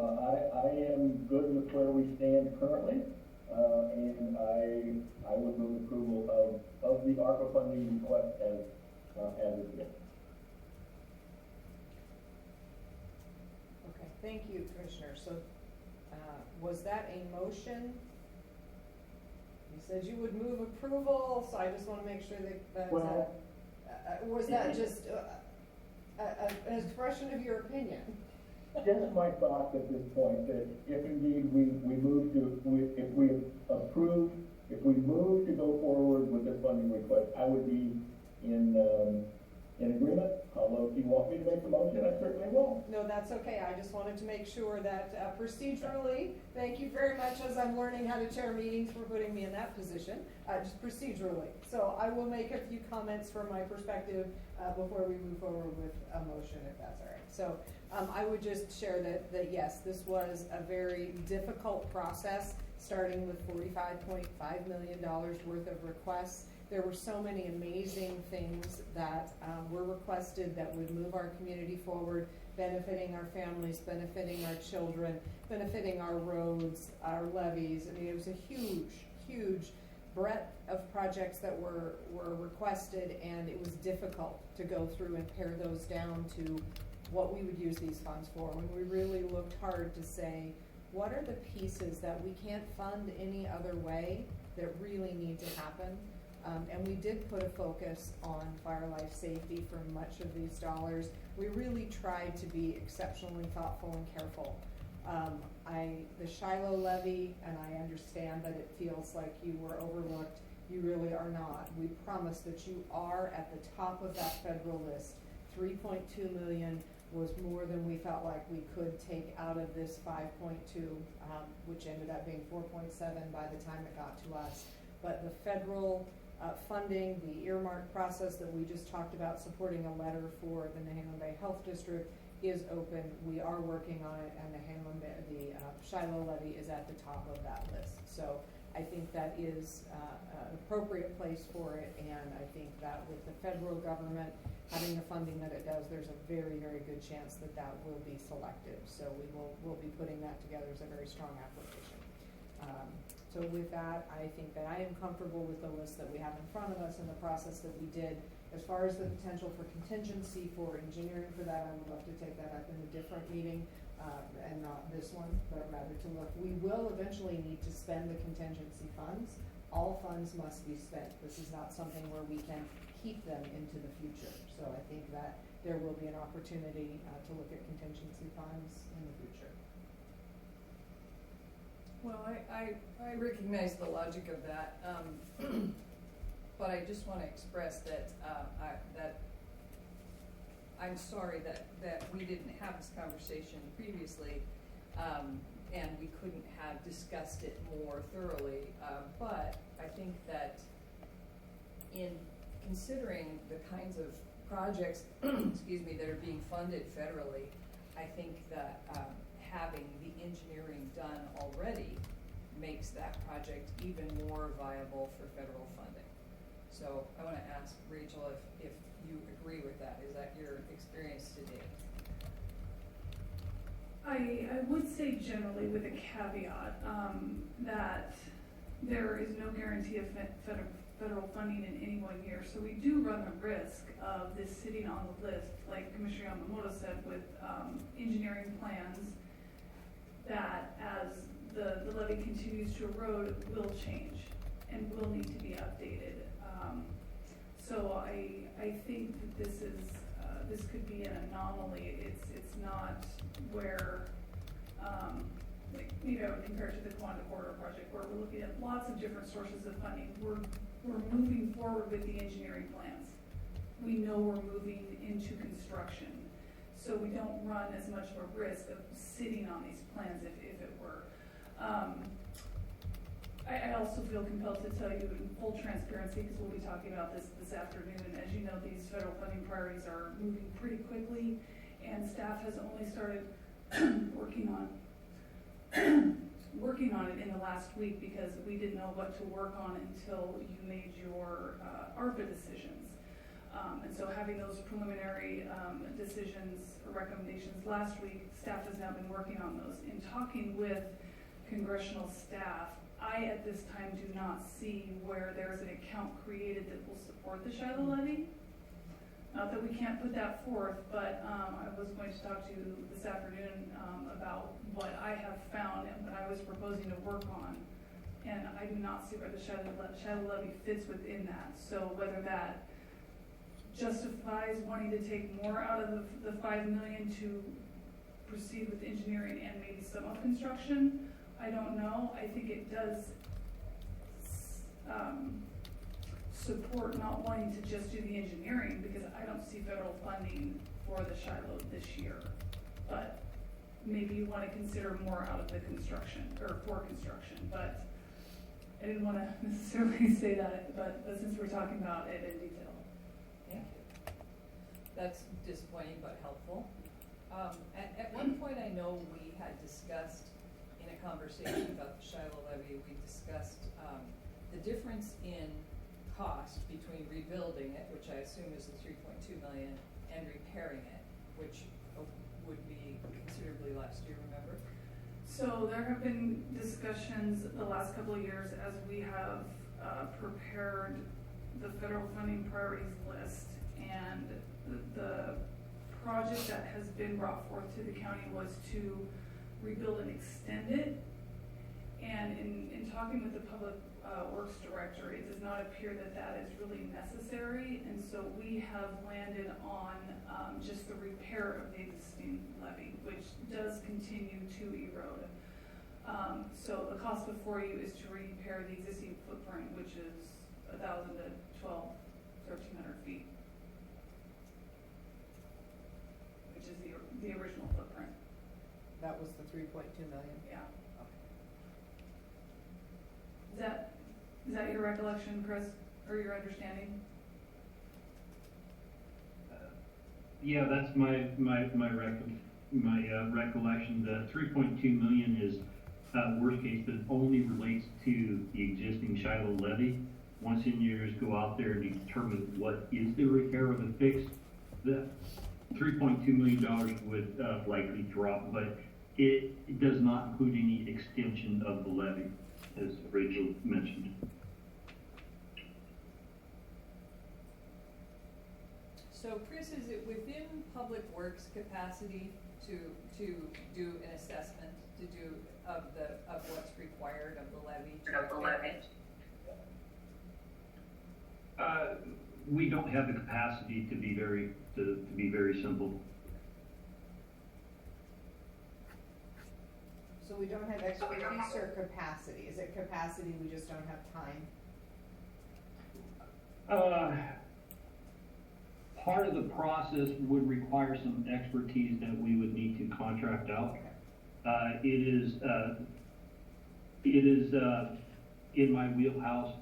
I am good with where we stand currently, and I would move approval of the ARPA funding request as it is. Okay, thank you, Commissioner. So, was that a motion? You said you would move approval, so I just want to make sure that, was that just an expression of your opinion? Just my thoughts at this point, that if indeed we move if we move to go forward with this funding request, I would be in in agreement, although if you want me to make the motion, I certainly will. No, that's okay. I just wanted to make sure that procedurally, thank you very much, as I'm learning how to chair meetings, for putting me in that position, just procedurally. So I will make a few comments from my perspective before we move forward with a motion, if that's all right. So I would just share that yes, this was a very difficult process, starting with $45.5 million worth of requests. There were so many amazing things that were requested that would move our community forward, benefiting our families, benefiting our children, benefiting our roads, our levees. I mean, it was a huge, huge breadth of projects that were requested, and it was difficult to go through and pare those down to what we would use these funds for. When we really looked hard to say, what are the pieces that we can't fund any other way that really need to happen? And we did put a focus on fire life safety for much of these dollars. We really tried to be exceptionally thoughtful and careful. The Shiloh levy, and I understand that it feels like you were overlooked, you really are not. We promise that you are at the top of that federal list. 3.2 million was more than we felt like we could take out of this 5.2, which ended up being 4.7 by the time it got to us. But the federal funding, the earmark process that we just talked about, supporting a letter for the Nehalem Bay Health District, is open. We are working on it, and the Shiloh levy is at the top of that list. So I think that is an appropriate place for it, and I think that with the federal government having the funding that it does, there's a very, very good chance that that will be selected. So we'll be putting that together as a very strong application. So with that, I think that I am comfortable with the list that we have in front of us and the process that we did. As far as the potential for contingency for engineering for that, I would love to take that up in a different meeting, and not this one, but rather to look. We will eventually need to spend the contingency funds. All funds must be spent. This is not something where we can keep them into the future. So I think that there will be an opportunity to look at contingency funds in the future. Well, I recognize the logic of that, but I just want to express that that I'm sorry that we didn't have this conversation previously, and we couldn't have discussed it more thoroughly. But I think that in considering the kinds of projects, excuse me, that are being funded federally, I think that having the engineering done already makes that project even more viable for federal funding. So I want to ask Rachel if you agree with that. Is that your experience to date? I would say generally with a caveat that there is no guarantee of federal funding in any one year. So we do run the risk of this sitting on the list, like Commissioner Yamamoto said, with engineering plans that as the levy continues to erode will change and will need to be updated. So I think that this could be an anomaly. It's not where compared to the Quandah Corridor project, where we're looking at lots of different sources of funding. We're moving forward with the engineering plans. We know we're moving into construction. So we don't run as much of a risk of sitting on these plans if it were. I also feel compelled to tell you in full transparency, because we'll be talking about this afternoon. As you know, these federal funding priorities are moving pretty quickly, and staff has only started working on it in the last week because we didn't know what to work on until you made your ARPA decisions. And so having those preliminary decisions or recommendations last week, staff has now been working on those. In talking with congressional staff, I at this time do not see where there's an account created that will support the Shiloh levy. Not that we can't put that forth, but I was going to talk to you this afternoon about what I have found and what I was proposing to work on. And I do not see where the Shiloh levy fits within that. So whether that justifies wanting to take more out of the $5 million to proceed with engineering and maybe some of construction, I don't know. I think it does support not wanting to just do the engineering, because I don't see federal funding for the Shiloh this year. But maybe you wanna consider more out of the construction, or for construction, but I didn't wanna necessarily say that, but since we're talking about it in detail. Thank you. That's disappointing but helpful. At one point, I know we had discussed in a conversation about the Shiloh levy, we discussed the difference in cost between rebuilding it, which I assume is the 3.2 million, and repairing it, which would be considerably less. Do you remember? So there have been discussions the last couple of years as we have prepared the federal funding priorities list, and the project that has been brought forth to the county was to rebuild and extend it. And in talking with the public works director, it does not appear that that is really necessary, and so we have landed on just the repair of the existing levee, which does continue to erode. So the cost before you is to repair the existing footprint, which is 1,000 to 1,300 feet, which is the original footprint. That was the 3.2 million? Yeah. Is that your recollection, Chris, or your understanding? Yeah, that's my recollection. The 3.2 million is worst case, but it only relates to the existing Shiloh levee. Once engineers go out there and determine what is the repair or the fix, the $3.2 million would likely drop, but it does not include any extension of the levee, as Rachel mentioned. So Chris, is it within Public Works capacity to do an assessment, to do of what's required of the levee? We don't have the capacity to be very simple. So we don't have expertise or capacity? Is it capacity, we just don't have time? Part of the process would require some expertise that we would need to contract out. It is in my wheelhouse,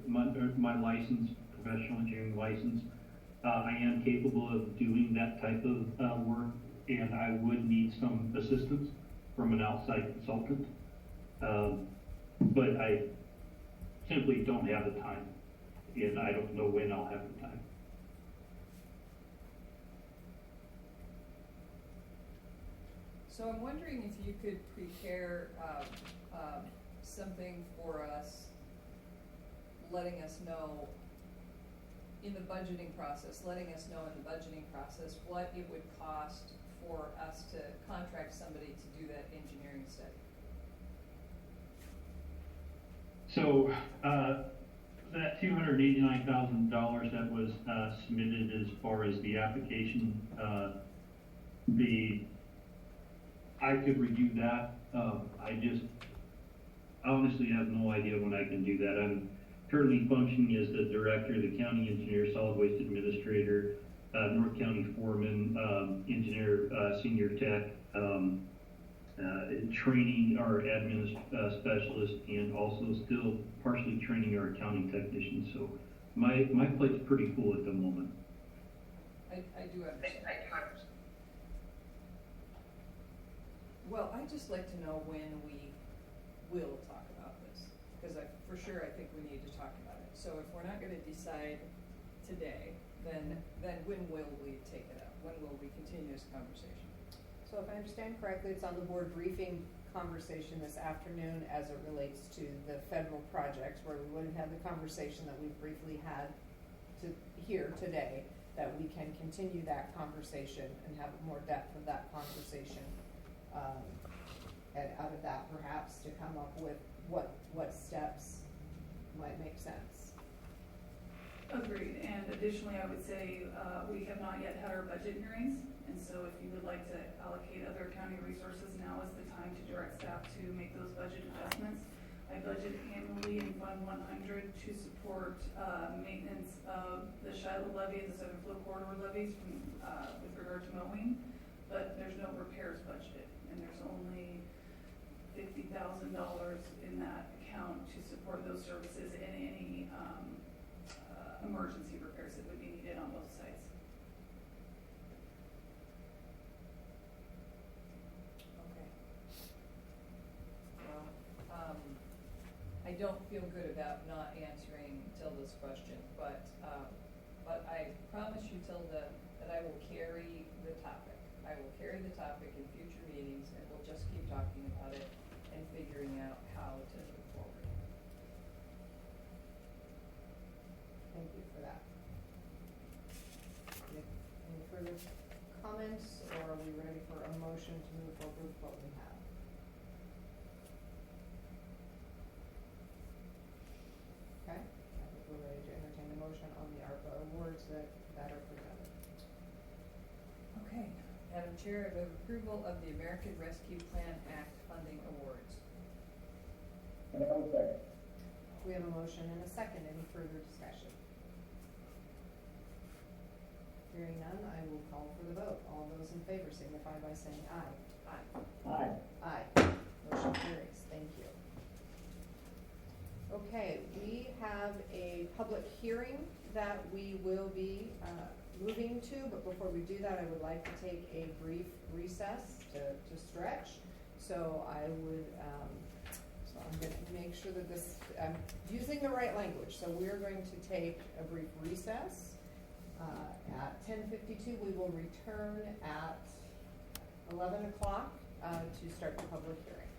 my license, professional engineering license. I am capable of doing that type of work, and I would need some assistance from an outside consultant. But I simply don't have the time, and I don't know when I'll have the time. So I'm wondering if you could prepare something for us, letting us know in the budgeting process, what it would cost for us to contract somebody to do that engineering study. So that $289,000 that was submitted as far as the application, I could review that. I honestly have no idea when I can do that. I'm currently functioning as the director, the county engineer, solid waste administrator, North County foreman, engineer, senior tech, training our admin specialist, and also still partially training our accounting technicians. So my plate's pretty full at the moment. I do understand. Well, I'd just like to know when we will talk about this, because for sure I think we need to talk about it. So if we're not gonna decide today, then when will we take it up? When will we continue this conversation? So if I understand correctly, it's on the board briefing conversation this afternoon as it relates to the federal projects, where we wouldn't have the conversation that we've briefly had here today, that we can continue that conversation and have more depth of that conversation. And out of that, perhaps to come up with what steps might make sense. Agreed, and additionally, I would say, we have not yet had our budget hearings, and so if you would like to allocate other county resources, now is the time to direct staff to make those budget adjustments. I budget annually in Fund 100 to support, maintenance of the Shiloh levee, the Southern Flow Corridor levees from, with regard to mowing, but there's no repairs budget, and there's only $50,000 in that account to support those services and any, emergency repairs that would be needed on both sites. Okay. Well, I don't feel good about not answering Tilda's question, but I promise you, Tilda, that I will carry the topic. I will carry the topic in future meetings, and we'll just keep talking about it and figuring out how to move forward. Thank you for that. Any further comments, or are we ready for a motion to move forward with what we have? Okay, I think we're ready to entertain a motion on the ARPA awards that are presented. Okay, Madam Chair, I move approval of the American Rescue Plan Act funding awards. And I will second. We have a motion and a second. Any further discussion? Hearing none, I will call for the vote. All those in favor signify by saying aye. Aye. Aye. Aye. Motion carries. Thank you. Okay, we have a public hearing that we will be moving to, but before we do that, I would like to take a brief recess to stretch. So I would, so I'm going to make sure that this, I'm using the right language. So we're going to take a brief recess. At 10:52, we will return at 11 o'clock to start the public hearing.